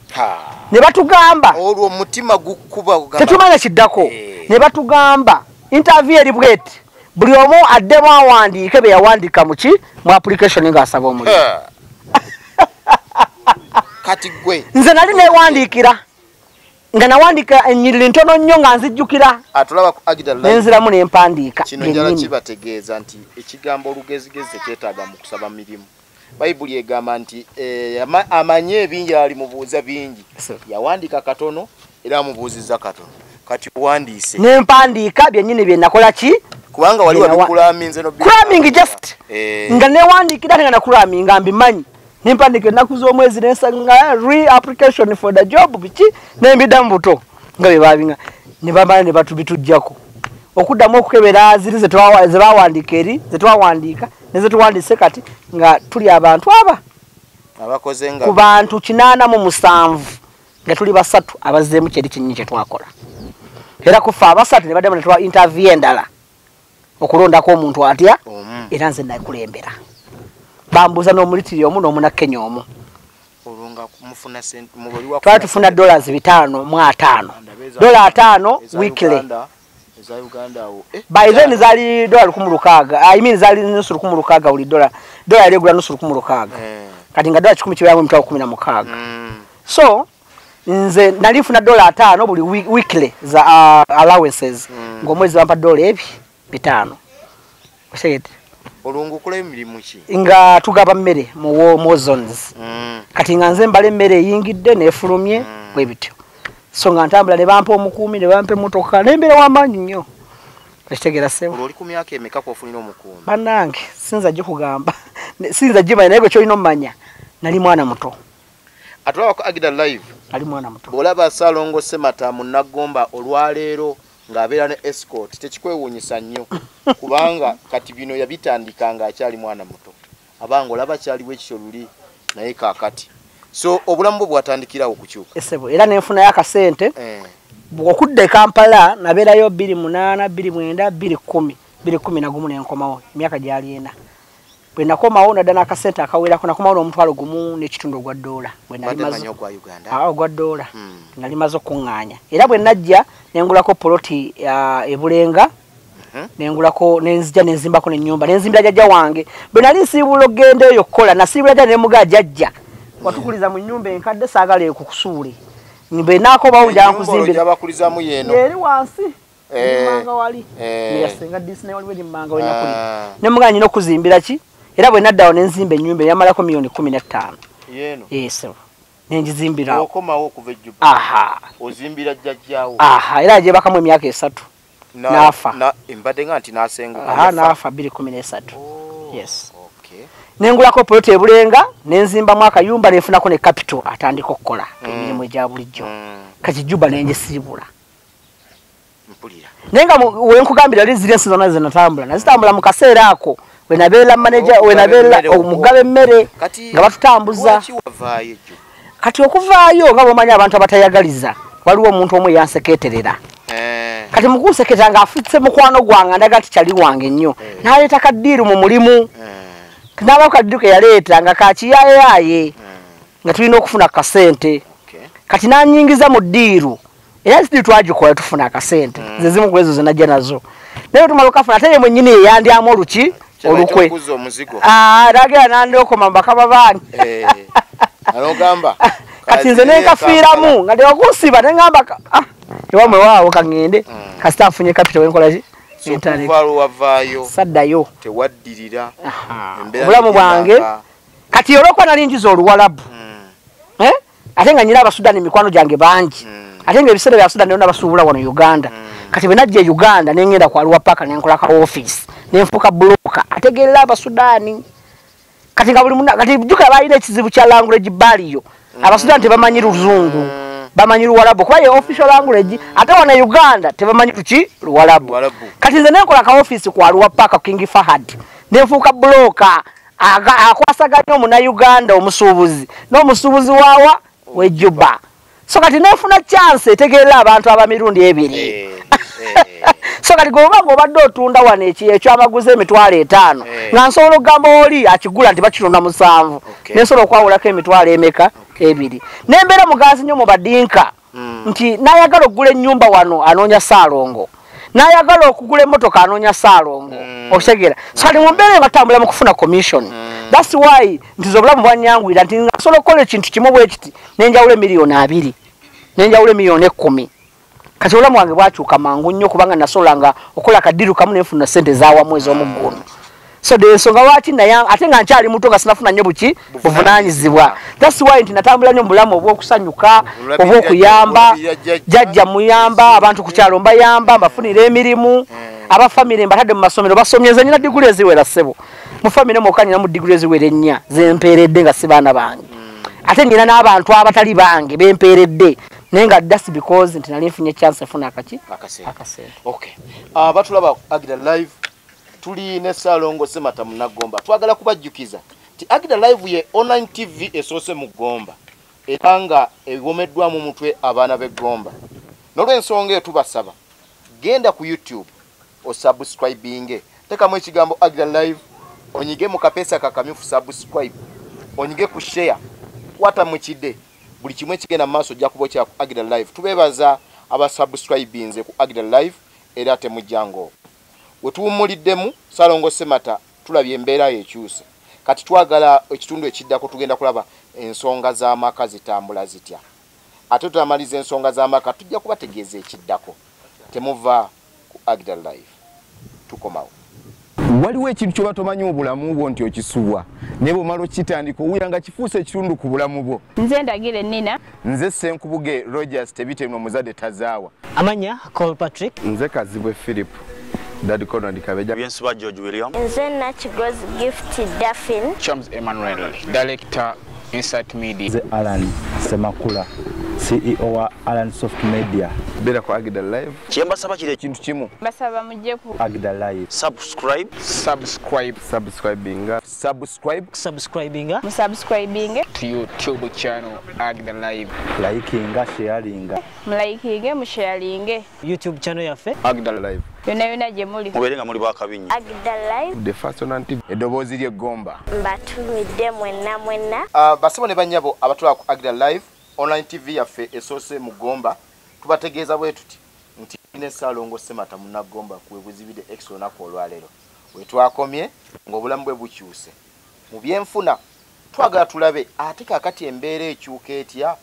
ne batugamba olwo omutima gukuba tetumanya kiddako ne batugamba interview eri bweti buli omu addemu awandiike be yawandiika mu application ng'asaba omulimu kati gwe nze nali newandiikira nga nawandiika ennyiriri ntono nnyo nga nzijjukira atulaba ku Agira Live nenziramu n'empandiika kino njala kibategeeza nti ekigambo olugezigezi kyetaaga mu kusaba mirimu Bayibuli egamba nti amanye ebingi ali mubuuza bingi yawandiika katono era amubuuzizza katono kati wandiise n'empandiika byennyini bye nakola ki kubanga wali wabikulaminze no cramming just nga newandiikira ate nga nakulaminga mbimanyi nempandiika ennaku z'omwezi nensanga re-application for the job biki nembiddamu buto nga bye babinga ne bamala ne batubitujjako okuddamu okukebera ziri ze bawandiika eri ze twawandiika ne ze tuwandiise kati nga tuli abantu abakoze nga ku bantu 87 nga tuli basatu abazzeemu kyeri kinyinyi kye twakola era kufa abasatu ne baddamu ne twa interview endala okulondako omuntu atya era nze nakulembera bambuza n'omulitiri omu n'omuna Kenya omu olunga mufuna sente mubali wa twali tufuna $5 mu 5 $5 weekly za Uganda by then zali $1,600 I mean zali nusu $1,600 buli dola yali egula nusu $1,600 kati nga $10 kibamu $16 so nze nali funa $5 buli weekly za allowances ng'omwezi bampa $5 osayete olungu kula emirimu ki nga tugaba mmere mu zones kati nga nze mbale emmere eyingidde neefulumye bwe bityo so nga ntambula ne bampa omukuumi ne bampa emmotoka n'embeera w'amaanyi nnyo ekitegeera sebo oli ku myaka emeka kwofunira omukuumi bannange sinza gikugamba sinza gimanya naye gwe kyolina omumanya nali mwana muto atulaba ku Agira Live nali mwana muto bw'olaba Ssaalongo Ssemata mu Nagomba olwaleero ng'abeera ne escort tekikwewuunyisa nnyo kubanga kati bino yabitandika ng'akyali mwana muto abanga olaba kyaliwo ekityo luli naye kaakati so obulamu bwe bwatandikirawo kukyuka esebo era nenfuna yakasente okudda e Kampala nabeerayo 28 29 2010 nenkomawo emyaka gyali ena bwe nakomawo nadda n'akasente akawerako nakomawo n'omutwalo gumu n'ekitundu ogwa ddoola bwe nali maze ogwa ddoola nali maze okuŋŋaanya era bwe najja nengulako poloti ebulenga nengulako nenzija nenzimbako n'ennyumba nenzimbira jjajja wange bwe nali nsiibula okgenda eyo okukola nasiibula jjajja nemugaa jjajja watukuliza mu nnyumba enkadde saagala ekukusuule bwe naakomawo njala nkuzimbira eri wansi mmanga wali neyasenga Disney waliwo eri mmanga wenyakuli nemugaa nyina okuzimbira ki era bwe naddawo nenzimba ennyumba yamalako $15,000,000 yeno yeso nenjizimbira okomawo okuva ejjuba ozimbira jjajjaawo era agyebakamu emyaka 3 nafa embadde nga nti nasenguka nafa 2013 yes nengulako poloti ebulenga nenzimbamu akayumba nenfunako ne capital atandika okukola emirimu egya bulijjo kati Juba nenjisiibula nenga wenkugambira lizire ensi zonna zenatambula nazitambula mu kaseera ako wenabeera manager wenabeera omugabe emmere nga batutambuza kati okuvaayo nga bwomanyi abantu abatayagaliza waliwo omuntu omwe yanseketerera kati mukunseketera nga afutse mukwano gwange ndaga nti kyali wange nnyo naleeta kaddiiru mu mulimu n'abako kaddiiru ke yaleeta nga kakiyayaye nga tulina okufuna akasente kati nanyingiza mu ddiiru era zidi twagikola tufuna akasente zezimu ku ezo zenajja nazo naye tumala okafuna ate ye mwennyini yeyandyamu olukwe ragera nandyokoma mbakaba baani kati nze nenkafiiramu nga ndewakunsiba neŋŋamba ewamwe waawo kaŋŋende kasita nfunye capital wenkolaki saddayo obulamu bwange kati olwokuba nali njiza oluwalabu ate nga nyina abasudaani mikwano gyange bangi ate nga ebiseera bya Sudan nabasuubula wano Uganda kati bwe najja Uganda nengenda ku Arua Park nenkola ka office nenfuuka bloka ategeerera abasudaani kati nga buli muna kati jjuka balina ekizibu kya language barrier abasudaani tebamanyi Luzungu bamanyi Luwalabu kuba ye official language ate wana Uganda tebamanyi tuki Luwalabu kati nze nenkola ka office ku Arua Park King Fahad nenfuuka bloka akwasaganya omuna Uganda omusuubuzi n'omusuubuzi waawa w'Ejjuba so kati nefuna chance etegeerera abantu abamirundi ebiri so kati gobanga obadde otunda wano ekyo amaguzi $5,000 nga nsobola okugamba oli akigula nti bakirunda 7 nesobola okwawulako $2 ebiri nembeera mugazi nnyo mu badinka nti nayagala okugula ennyumba wano anoonya Ssaalongo nayagala okugula emmotoka anoonya Ssaalongo otegera so kati mumbeera batambula mu kufuna commission that's why nti obulamu bwanyangwira nti nsobola okukola ekintu kimu bwe kiti nenjawula $2,000,000 nenjawula $10,000 kati obulamu bwange bwakyuka mangu nnyo kubanga nasolanga okola kaddiru kamu nenfuna ssente zaawamu ez'omugguno so de ensonga lwaki ate nga nkyali muto nga sinafuna nnyo buvunaanyizibwa that's why nti natambula nnyo mu bulamu obw'okusanyuka obw'okuyamba jjajja muyamba abantu ku kyalo mbayamba mbafunira emirimu abafamire mbatadde mu masomero basomye nze nyina diguli eziwera ssebo mu famire mwokka nyina mu diguli eziwera 4 zempeeredde nga si baana bange ate nyina n'abantu abatali bange bempeeredde naye nga that's because nti nali nfunye chance efuna akasente okay batulaba Agida Live tuli ne Ssaalongo Semata Munagomba twagala kubajjukiza ti Agida Live ye online TV esoose mu Gomba era nga egomeddwamu mutwe abaana b'Egomba n'olw'ensonga eyo tubasaba genda ku YouTube osubscribinge tekamu ekigambo Agida Live onyige mu kapeesa kakamyufu subscribe onyige ku share kwata mu kide buli kimwe kigenda maaso jja kubo kya Agida Live tubebaza abasubscribinze ku Agida Live era temujjango wetuwumuliddemu Ssaalongo Semata tulabye embeera ekyuse kati twagala ekitundu ekiddako tugenda kulaba ensonga z'amaka zitambula zitya ate tutamaliza ensonga z'amaka tujja kubategeeza ekiddako temuva ku Agida Live tukomawo waliwo ekintu kyoba tomanyi obulamu bwo nti okisuwa naye bw'omala okitandika owulira nga kifuuse ekitundu ku bulamu bwo. Nze Ndagire Nina. Nze Ssenkubuge Rogers Tebiteno omuzadde tazaawa. Amanya Cole Patrick. Nze Kazibwe Philip. Daddy Conrad Kabeja. Byensuba George William. Nze Nakigozi Gift Daffin. Charles Emmanuel, Director Insight Media. Nze Alan Semakula, CEO wa Alansoft Media. Bera ku Agda Live. Chemba saba kile Kintu kimu. Basaba mujje ku Agda Live. subscribing to YouTube channel Agda Live. Likinga, sharinga. mulayikinge musharinge YouTube channel yaffe Agda Live. yona gye muli muberenga muri bakabinyi Agda Live The first on TV. Edobozi lye gomba. mbatumidde mwenna basabo ne banyabo abatula ku Agda Live online TV yaffe esose mu Gomba tubategeeza bwe tuti nti ne Salongo Semata munagomba kwebuzibide extra nako olwalero wetwakomye ng'obulamu bwe bukyuse mu byenfuna twagala tulabe ate kakati embeera ekyuka etya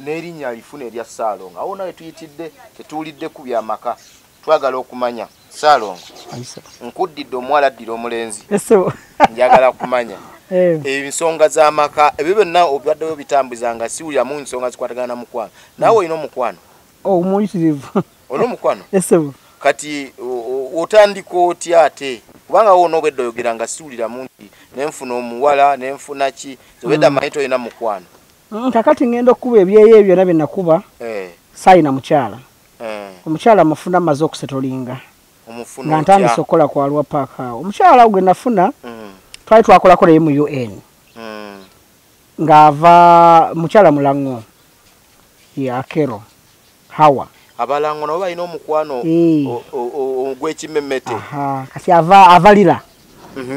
n'erinnya alifuna erya Salongo awo nawe tuyitidde tetuwulidde ku byamaka twagala okumanya Salongo nkuddidde omuwala addira omulenzi njagala kumanya ebisonga z'amaka ebyo byonna obaddeyo bitambuzanga siwulira mu nsonga zikwatagana na mukwano naawe olina omukwano omuyitirivu olina omukwano kati otandika otya ate kubanga wo n'obwedda oyogera nga siwulira mu nti nenfuna omuwala nenfuna ki zobedda mayito olina mukwano kakati ngenda okuba ebyeyo ebyo byonna bye nakuba saayina mukyala omukyala mufuna amaze okusetolinga nga ntandise okukola ku Arua Park awo omukyala gwe nafuna twali twakolako naye mu UN ng'ava mukyala mulango yakero hawa abalango nabo balina omukwano ogw'ekimemete kati avalira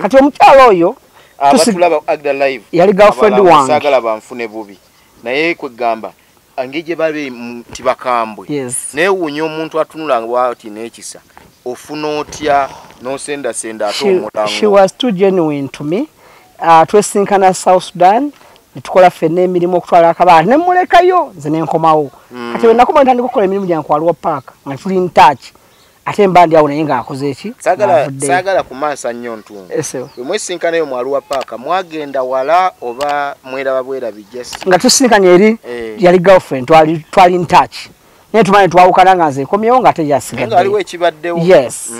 kati omukyala oyo abatulaba Agda Live yali girlfriend wange saagala banfune bubi naye kwegamba angije babe tibakambwe neewuunya omuntu atunula bwati n'ekisa ofuna otya n'osenda ate omulango. She was too genuine to me. Twesinkana South Sudan nitukola ffenna emirimu okutwala akabaala ne mulekayo nze ne nkomawo kati bwe nakoma ntandika okukola emirimu gyange ku Arua Park nga tuli in touch ate mba ndi awo naye ng'akoze eki saagala kumansa nnyo ntungu bwe mwesinkanayo mu Arua Park mwagenda wala oba mweraba bwerabi just nga tusinkanye eri yali girlfriend twali in touch naye tumanye twawukana nga nze nkomyewo ng'ate yasigadde aliwo ekibaddewo yes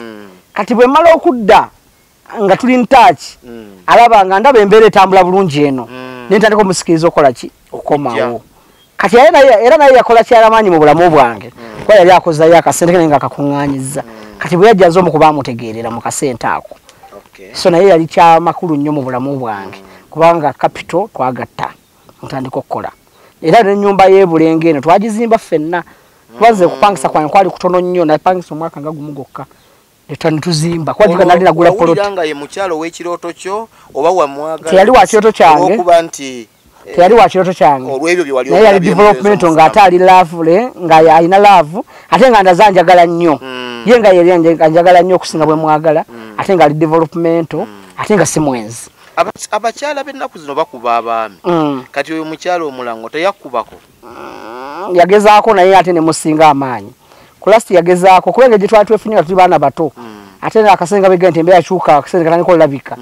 kati bwe mmala okudda nga tuli in touch alaba nga ndaba embeera etambula bulungi eno naye ntandika omusikiriza okola ki okomawo kati era naye yakola kyalamaanyi mu bulamu bwange kuba yali akozayo akasente naye nga akakuŋŋaanyizza kati bwe yajja nze omu kuba amutegeerera mu kasente ako so naye yali kyamakulu nnyo mu bulamu bwange kubanga capital twagatta ntandika okukola era n'ennyumba y'ebulenge eno twagizimba ffenna twaze kupangisa kwange kwali kutono nnyo napangisa omwaka nga gumu gwokka netuzimba kwatika nali nagula poloti olanga ye mukyalo w'ekirooto kyo oba wamwagala teyali wa kirooto kyange okuba nti teyali wa kirooto kyange olw'ebyo bye wali naye yali development nga ate ali lovely nga alina love ate nga ndaza njagala nnyo ye nga yali njagala nnyo okusinga bwe mwagala ate nga ali development ate nga si mwenzi abakyala b'ennaku zino bakuba abaami kati oyo mukyalo omulango teyakubako yagezaako naye ate ne musinga amaanyi kulasti yagezaako kubanga gye twali twefunye nga tuli baana bato ate akasenga begenda nti embeera kyuka akasenga katandika olabika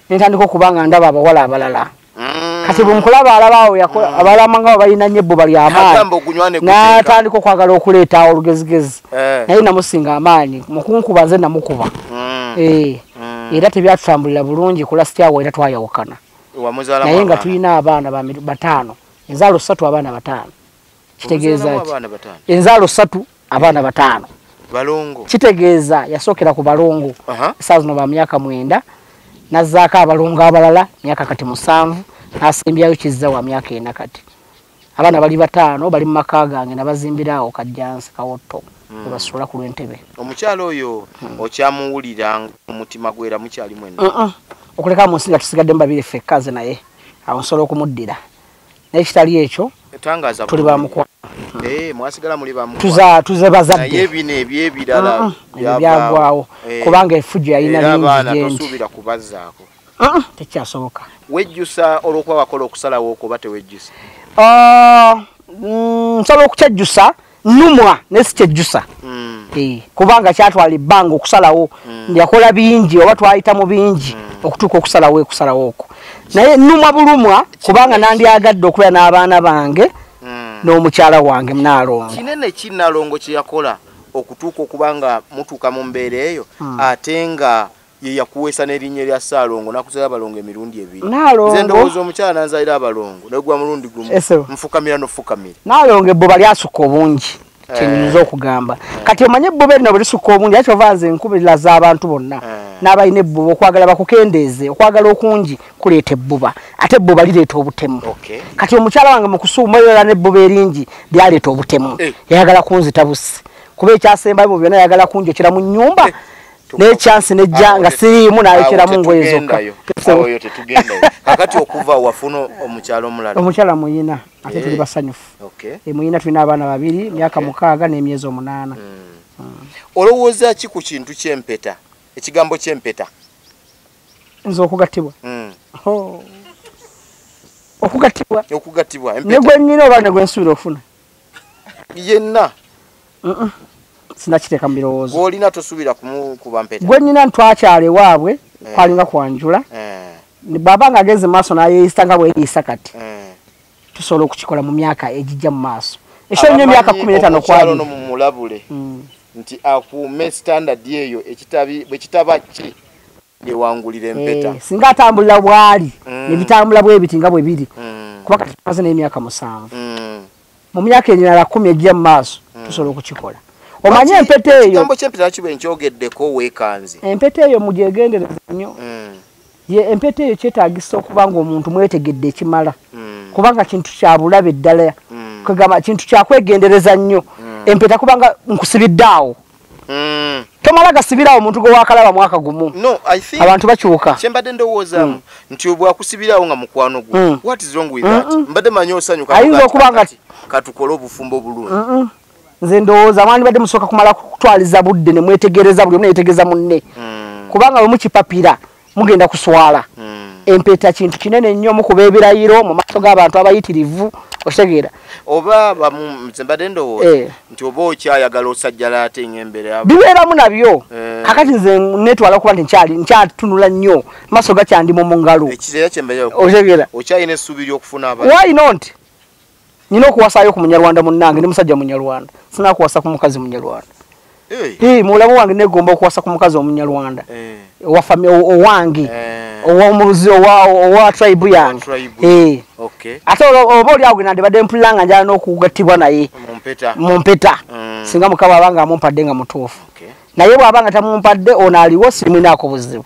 nentandika okubanga ndaba abawala abalala kati bwe mukulaba alabaawo abalama nga balina nnyo ebbo bali amaanyi n'atandika okwagala okuleetaawo olugezigezi naye namusinga amaanyi mukunkuba nze namukuba era tebyatutambulira bulungi kulasti awo era twayawukana naye nga tulina abaana 5 enzaalo 3 abaana 5 kitegeeza ki enzaalo 3 abaana 5 balongo kitegeeza yasookera ku balongo esaawa zino ba myaka 9 nazzaako abalongo abalala myaka kati 7 n'asembyayo kizza wa myaka 4 kati abaana bali 5 bali mu maka gange nabazimbiraawo kajjansi kawotto ebasuula ku lw'entebe omukyalo oyo okyamuwulira omutima gwera mukyali mwena okuleka mu nsi nga tusigadde mu babiri ffekka nze naye awo nsobola okumuddira naye kitali ekyo tuli bamukwano mwasigala muli bamu tuze bazadde naye bino ebyebirala byagwawo kubanga efujjo yalina bingi tosuubira kubazzaako tekyasoboka wejjusa olw'okuba wakola okusalawo okuba tewejjusa nsobola okukyajjusa nnumwa naye sikyejjusa kubanga kyatwala ebbanga okusalawo yakola bingi oba twayita mu bingi okutuuka okusalawo okwo naye nnumwa bulumwa kubanga nandyagadde okubeera n'abaana bange n'omukyala wange Nalongo kinene ki Nalongo kye yakola okutuuka okubanga mutuuka mu mbeera eyo ate nga ye yakuweesa n'erinnya lya Ssaalongo nakuzala abalongo emirundi ebiri. Naalongo. Nze ndowooza omukyala nanzalira abalongo negwa mulundi gumu. Nfukamira n'ofukamira. Naalongo ebbuba lyasukka obungi. Kyenyinza okugamba. Kati omanye ebbuba erino bwe lisukka obungi yakyo vaaze enkubirira z'abantu bonna. N'abalina ebbuba okwagala bakukendeeze okwagala okungi kuleeta ebbuba. Ate ebbuba lireeta obutemu. Kati omukyala wange mu kusuuma era n'ebbuba eringi byaleeta obutemu. Yayagala kunzita busi. Kuba ekyasembayo mu byonna yayagala kunjokera mu nnyumba. N'ekyansi nejja nga siriimu n'ayokeramu ngoye zokka. Awo tetugendayo. Kakati okuva wafuna omukyala omulala. Omukyala muyina ate tuli basanyufu. Muyina tulina abaana babiri myaka 6 n'emyezi 8. Olowooza ki ku kintu ky'empeta? Ekigambo ky'empeta. Nze okugattibwa. Okugattibwa empeta. Ne gwe nnyina oba ne gwe nsuubira okufuna? Yenna. Sinakiteeka mu birowoozo. Gw'olina tosuubira kuba mpeta. Gwe nnyina ntwakyala ewaabwe kwalinga kwanjula. Bw'aba ng'ageze mu maaso n'ayeeyisa nga bw'eyeeyisa kati. Tusobola okukikola mu myaka egijja mu maaso. Ekyo nnyo emyaka 15 kwali. Ono mumulabule nti akuume standard eyo bwe kitaba ki yewangulira empeta. Singa atambulira bwali nebitambula bwe biti nga bwe biri. Kuba kati tumaze n'emyaka 7. Mu myaka emirala 10 egijja mu maaso tusobola okukikola. Omanye empeta eyo. Ekigambo ky'empeta kibe nkyogeddeko weekanze. Empeta eyo mugyegendereza nnyo. Ye empeta eyo kyetaagisa okuba ng'omuntu mwetegedde ekimala. Kubanga kintu kya bulabe ddala. Kugamba kintu kya kwegendereza nnyo. Empeta kubanga nkusibiddaawo. Tomala gasibirawo omuntu gwe waakalaba mwaka gumu. No, I think abantu bakyuka. Kyembadde ndowooza nti obwakusibirawo nga mukwano gwo. What is wrong with that? Mbadde manyi osanyuka. Ayinza okuba nga katukole obufumbo bulungi. Nze ndowooza mwandibadde musooka kumala kutwaliza budde ne mwetegereza buli omu yetegereza munne. Kubanga bwe mukipapira mugenda kuswala. Empeta kintu kinene nnyo mu kuba ebirayiro mu maaso g'abantu abayitirivu okitegeera. Oba mbadde ndowooza nti oba okyayagala osajjala ate ng'embere abo. Bibeeramu nabyo. Kakati nze netwala okuba nti nkyatunula nnyo maaso gakyandimo mu ngalo. Ekiseera kyembere okitegeera. Okyayina essuubi ly'okufuna abantu. Why not? Nina okuwasaayo ku Munyarwanda munnange ne musajja Munyarwanda. Sina kuwasa ku mukazi Munyarwanda. Mulamu wange negomba okuwasa ku mukazi Omunyarwanda. Owa family owange. Ow'omuluzi owa tribe yange. Ate oba oli awo nandi badde mpulira njala n'okugattibwa naye. Mumpeta. Singa mukaba abanga amumpadde nga mutuufu. Naye bw'abanga tamumpadde ono aliwo sirimwinaako buzibu.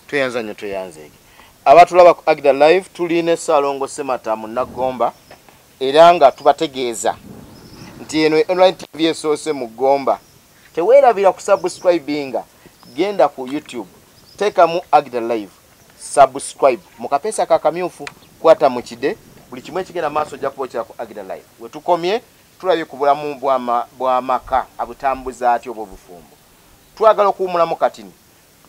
Tweyanza nnyo tweyanze. Abatulaba ku Agda Live tuline Ssaalongo Ssemata mu Nagomba era nga tubategeeza nti eno online TV esoose mu Gomba. Teweerabira ku subscribinga, genda ku YouTube teekamu Agda Live, subscribe mu kapeesa kakamyufu, kwata mu kide buli kimu ekigenda maaso ojja kubookera ku Agda Live. We tukomye tulabye ku bulamu bw'amaka abutambuza atyo obw'obufumbo. Twagala okuwumulamu katini.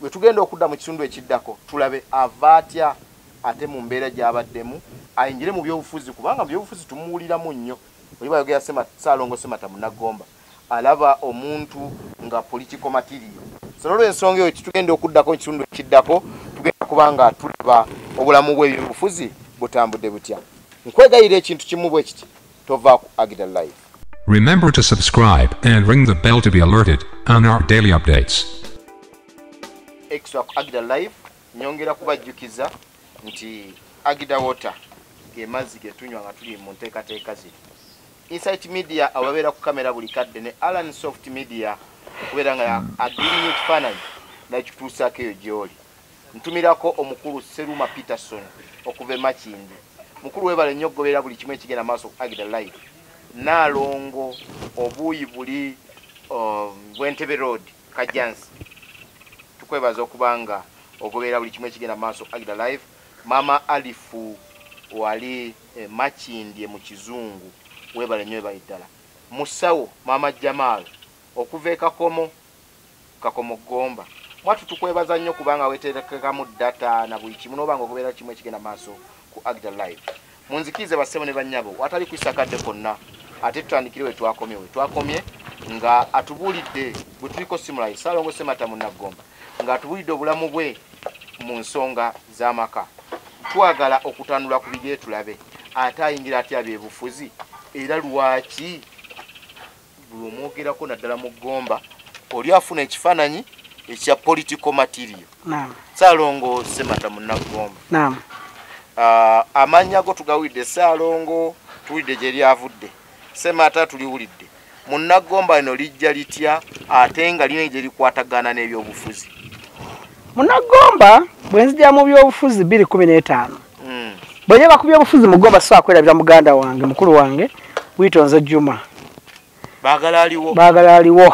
We tugenda okudda mu kitundu ekiddako tulabe avatya ate mu mbeera gy'abaddemu ayinjire mu byobufuzi kubanga mu byobufuzi tumuwuliramu nnyo. Oli bayogera Ssaalongo Ssemata mu Nagomba alaba omuntu nga political material. So n'olw'ensonga eyo tugenda okuddako ekitundu ekiddako tugenda kubanga tulaba obulamu bw'ebyobufuzi butambudde butya. Nkwegayira ekintu kimu bwe kiti tova ku Agda Live. Remember to subscribe and ring the bell to be alerted on our daily updates. Extra ku Agda Live nyongera kubajjukiza nti Agda Water ge mazzi ge tunywa nga tuli mu nteekateeka ziri. Insight Media ababeera ku kamera buli kadde ne Alan Soft Media okubeera nga agirinye ekifaananyi nakituusaako eyo gy'oli. Ntumirako omukulu Seruma Peterson okuva e Makindi. Mukulu weebale nnyo okugoberera buli kimu ekigenda maaso ku Agda Live. Naalongo obuuyi buli Bwentebe Road Kajansi. Tukwebaza okubanga ogoberera buli kimu ekigenda maaso ku Agda Live. Mama Alifu wali Makindi mu Kizungu weebale nnyo weebale ddala. Musawo Mama Jamal okuva e Kakomo Gomba. Mwatu tukwebaza nnyo kubanga weeteekekamu data na buli kimu n'obanga ogoberera kimu ekigenda maaso ku Agda Live. Munzikirize bassebo ne bannyabo watali kwisakadde konna ate tutandikire we twakomye nga atubuulidde bwe tuliko Simulai Ssaalongo Ssemata mu Nagomba nga atubuulidde obulamu bwe mu nsonga z'amaka. Twagala okutandula ku bigere tulabe ate ayingira atya byebufuzi era lwaki buli omwogerako naddala mu Gomba oli afuna ekifaananyi ekya political material. Naam. Saalongo Semata Munnagomba. Naam. Amanya go tugawidde Saalongo tuwidde gye lyavudde. Semata tuliwulidde. Munnagomba eno lijja litya ate nga lino gye likwatagana n'ebyobufuzi. Munnagomba bwenzija mu byobufuzi 2015. Bwenye bakubye obufuzi mugomba so akwerabira muganda wange mukulu wange Witonze Juma. Baagala aliwo. Baagala aliwo.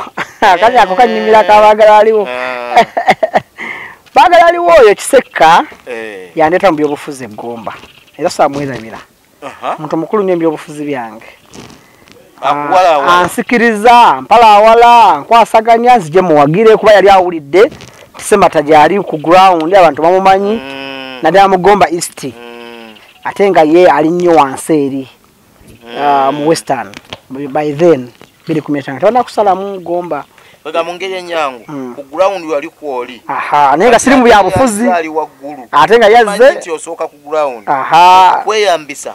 Kali ako kanyimira ka baagala aliwo. Baagala aliwo oyo Kisekka yandeta mu byobufuzi Gomba. Era samwezabira. Muntu mukulu ne byobufuzi byange. Ansikiriza mpala awala nkwasaganya nzije muwagire kuba yali awulidde Semata gyali ku ground abantu bamumanyi naddala Mugomba East. Ate nga ye ali nnyo wansi eri mu Western by then 2015 twana kusala mu Gomba baga mungere nyangu ku ground yali kwoli nenga siri mu byabufuzi ali waggulu ate nga yazze nti osoka ku ground kweyambisa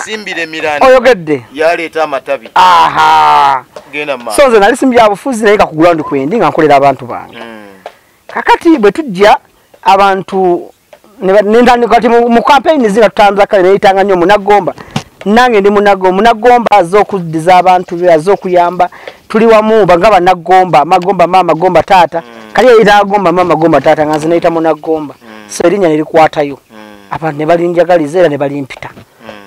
simbire mirani oyogedde yaleeta amatabi genda ma so nze nali simbi byabufuzi naye ku ground kwendi nga nkolera abantu bange kakati bwe tujja abantu nendani kati mu campaign zina tutanza kale neyitanga nnyo Munnagomba nange ndi Munnagomba azokudiza abantu azokuyamba tuli wamu bangaba Nagomba magomba mama gomba tata kali ira gomba mama gomba tata nganze neyita Munnagomba so erinya nilikwatayo abantu ne balinjagaliza era ne balimpita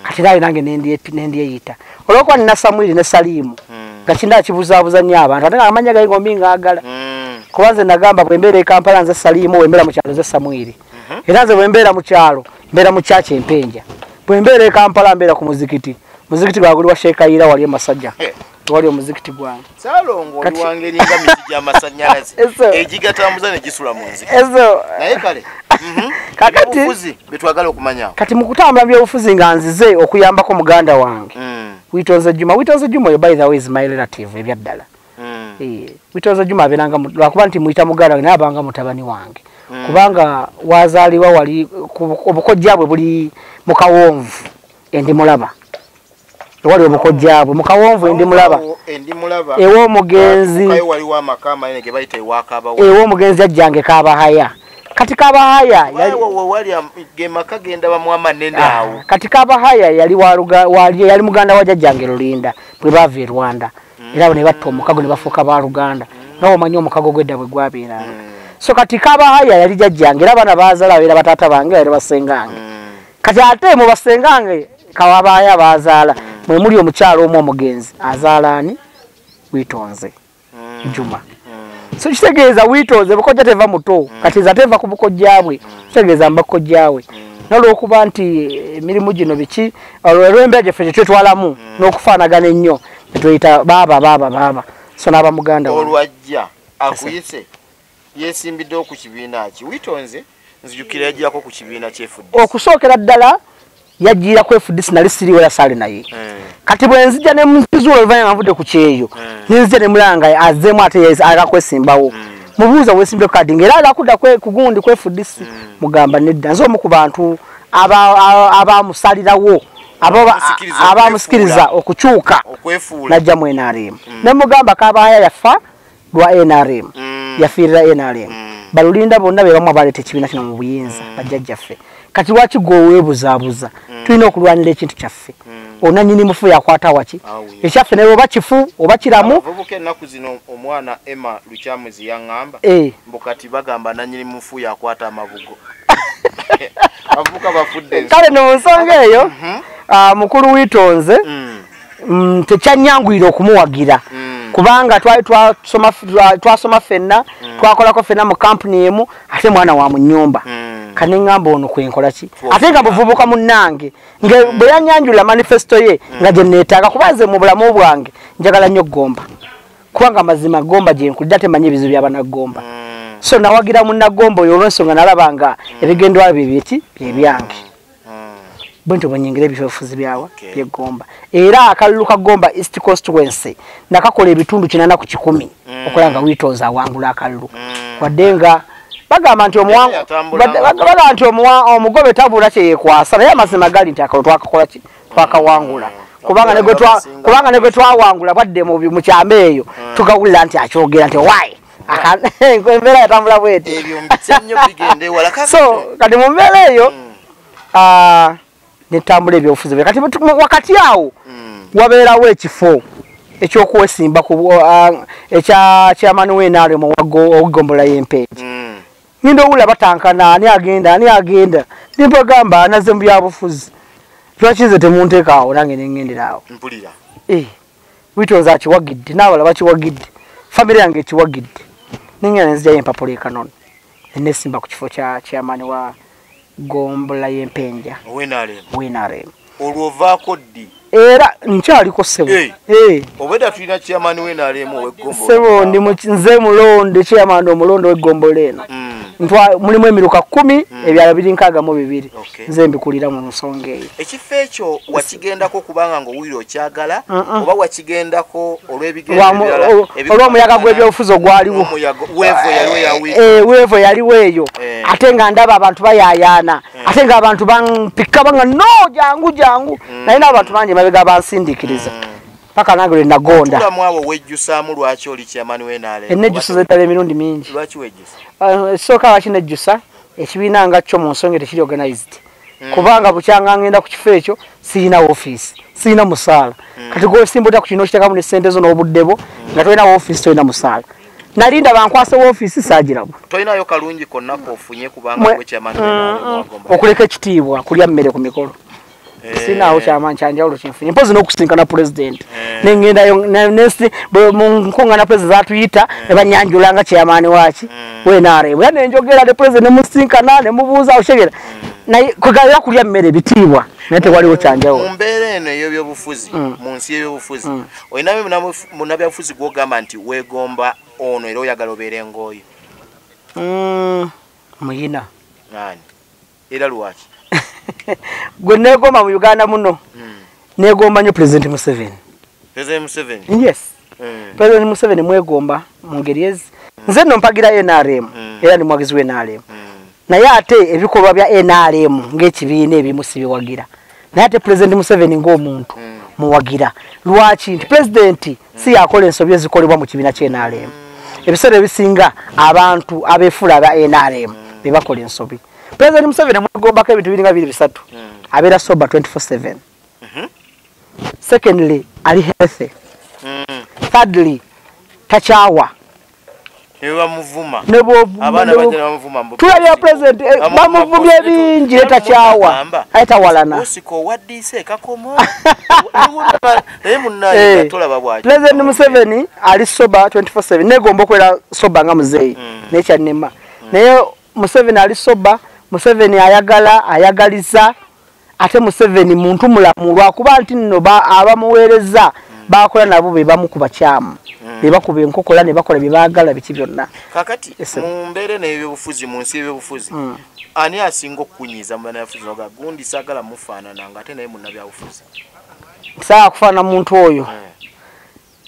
kati nayo nange nendiye yita olokwa nina Samuel ne Salimu gakinda kibuzabuza nnyo abantu ate amanya gayi ngombi ngagala kubanze nagamba bwembere Kampala nze Salimu wembera mu kyalo ze Samuel era nze bwembera mu kyalo mbera mu kyache empenja bwembere Kampala mbera ku muzikiti gwaguli wa Sheikh Ayira wali masajja wali omuzikiti gwange Saalongo oli wange linga miti ya masanyalazi ejigatambuza ne gisula mu nzikiti naye kale kakati ufuzi betwagala okumanya kati mukutambula byobufuzi nga nzize okuyambako muganda wange Witonze Juma by the way is my relative ebyaddala Witonze Juma abenanga lwakuba nti muyita muganda naye abanga mutabani wange kubanga wazaliwa wali obukojjabwe buli mukawonvu endi mulaba wali obukojjabwe mukawonvu endi mulaba ewo omugenzi wali wa makama ene ge bayita ewakaba ewo omugenzi ajjange Kabahaya kati Kabahaya wali ge makagenda bamwama nenda awo kati Kabahaya yali muganda wa jjange Lulinda bwe bava Rwanda era ne batta omukago ne bafuuka ba Luganda nawo manyi omukago gwedda bwe gwabeera so kati Kabahaya yali jjange era bana baazala era batata bange era basengange kati ate mu basengange Kabahaya baazala mwe muli omukyalo omu omugenzi azaalani Witonze Juma so kitegeeza Witonze bukojja teva muto kati zateva ku bukojjabwe kitegeeza mbakojjabwe nolwokuba nti emirimu gino biki olwembera gyeffe kyetwalamu n'okufaanagana ennyo netweyita baba so n'aba muganda olwajja akuyise yesimbidde ku kibiina ki Witonze nzijukira yajjirako ku kibiina ky'efudde okusookera ddala yajjira ku FDC nali siriwe yasale naye kati bwenzija ne muzulu oluvanya navudde ku kyeyo nenzija ne mulanga azemu ate akakwesimbawo mubuuza wesimbe kadi ngera akudda kugundi ku FDC mugamba nedda nzo mu ku bantu abamusalirawo abamusikiriza okukyuka najja mu NRM ne mugamba Kabahaya yafa lwa NRM yafiirira NRM Balulinda bonna be bamwe balete kibiina kino mu buyinza bajjajjaffe kati lwaki gweweebuzabuza tulina okulwanira ekintu kyaffe onanyini mufu yakwata waki ekyaffe naye oba kifu oba kiramu vubuke ennaku zino omwana Emma Lukyamuzi yaŋŋamba mbukati bagamba nanyini mufu yakwata amabugo avuka bafudde kale no nsonga eyo mukulu Witonze tekyanyangwira okumuwagira kubanga twasoma fenna twakolako fenna mu kampuni emu ate mwana wa munyumba kane ngamba ono kwenkola ki ate nga buvubuka munnange nge bwe yanyanjula manifesto ye nga gye neetaaga kubanze mu bulamu bwange njagala nnyo Gomba kubanga mazima Gomba gye nkulidde ate manyi ebizibu by'Abannagomba so nawagira Munnagomba oyo olw'ensonga nalabanga ebigendwa bibiti byebyange bwento banyengere ebyofuzi byawa byegomba era akalulu ka Gomba East Constituency nakakola ebitundu 8 ku 10 okulanga Witonze awangula akalulu kwadenga bagamba nti omugobe tabula kye yekwasa naye amazima gali nti akalo twakakola ki twakawangula kubanga ne gwe twawangula badde mu kyambe eyo tugawulira nti akyogera nti why embeera yatambula bweti ebyo mbitya nnyo bigende wala so kati mu mbeera eyo netambula ebyobufuzi kati wakati awo wabeerawo ekifo ekyokuwesimba ekya chairman w'NRM ow'eggombolola y'Empenge ngenda owulira batankana ani agenda nimbagamba anaze mu byabufuzi lwaki nze temunteekaawo nange nengenderaawo mpulira witonza akiwagidde n'abala bakiwagidde famire yange ekiwagidde nengenda nenzijjayo empapula ekanono nesimba ku kifo kya chairman wa ggombolola y'Empenge w'NRM olwo ovaako ddi era nkyaliko ssebo obwedda tulina chairman w'NRM ow'eggombolola ssebo ndi nze mulonde chairman omulonde w'eggombolola eno mulimu emiruka 10 ebyala biri 62 nze mbikulira mu nsonga eyo ekifo ekyo wakigendako kubanga ng'owulira okyagala oba wakigendako olw'omuyaga gw'ebyobufuzi ogwaliwo weevo yaliwo eyo ate nga ndaba abantu bayayaana ate nga abantu bampika banga no jangu naye n'abantu bangi mabega bansindiikiriza paka nange lwe nagonda tulamu abo wejjusaamu lwaki oli chairman w'NRM enejjusa zeddala emirundi mingi lwaki wejjusa ekisooka wakinejjusa ekibiina nga kyo mu nsonga tekiri organized kubanga bukyanga ngenda ku kifo ekyo sirina ofiisi sirina musaala kati gwesimbuta ku kino okiteekamu ne ssente zo n'obuddebo nga tolina ofiisi tolina musaala nalinda bankwase ofiisi saagirabu tolinayo kalungi konna kofunye kubanga gwe chairman w'NRM okuleka ekitiibwa kulya mmere ku mikolo sinaawo kyamaanyi kyanjawulo kyenfunye mpozi n'okusinkana pulezidenti nengendayo mu nkuŋŋaana pulezidenti zatuyita ne banyanjula nga chairman waki w'NRM era nenjogera ne pulezidenti nemusinkana nemubuuza okyegera naye kwegalira kulya mmere ebitiibwa naye tewaliwo kyanjawulo mu mbeera eno ey'ebyobufuzi mu nsi y'ebyobufuzi olinayo munnabyabufuzi gw'ogamba nti weegomba ono era oyagala obeere ng'oyo muyina era lwaki gwe neegomba mu Uganda muno neegomba nnyo President Museveni. Yes. President Museveni mwegomba mu ngeri ezi nze nno mpagira NRM era ndi mwagizi w'NRM naye ate ebikolwa bya NRM ng'ekibiina ebimu sibiwagira naye ate President Museveni ng'omuntu muwagira lwaki nti President si yakola ensobi ezikolebwa mu kibiina ky'NRM ebiseera ebisinga abantu abeefula aba NRM be bakola ensobi President Museveni mwegombako ebintu biringa 2-3 abeera sober 24/7 secondly ali healthy thirdly tachawa nebamuvuma abaana bajja bamuvuma tulabya president bamuvumye bingi tachawa ayitawalana osiko wadise kakomo emunna tolaba bwaje President Museveni ali sober 24/7 negomba kwera sober nga muzeyi necha nema naye Museveni ali sober Museveni ayagaliza ate Museveni muntu mulamu lwakuba nti nno abamuweereza bakola nabo be bamukuba kyamu be bakuba enkokola ne bakola bye baagala biki byonna kakati mu mbeere n'ebyobufuzi mu nsi y'ebyobufuzi ani asinga okunyiza mu bannabyabufuzi noga gundi saagala mufaanana nga ate naye munnabyabufuzi saa kufaana muntu oyo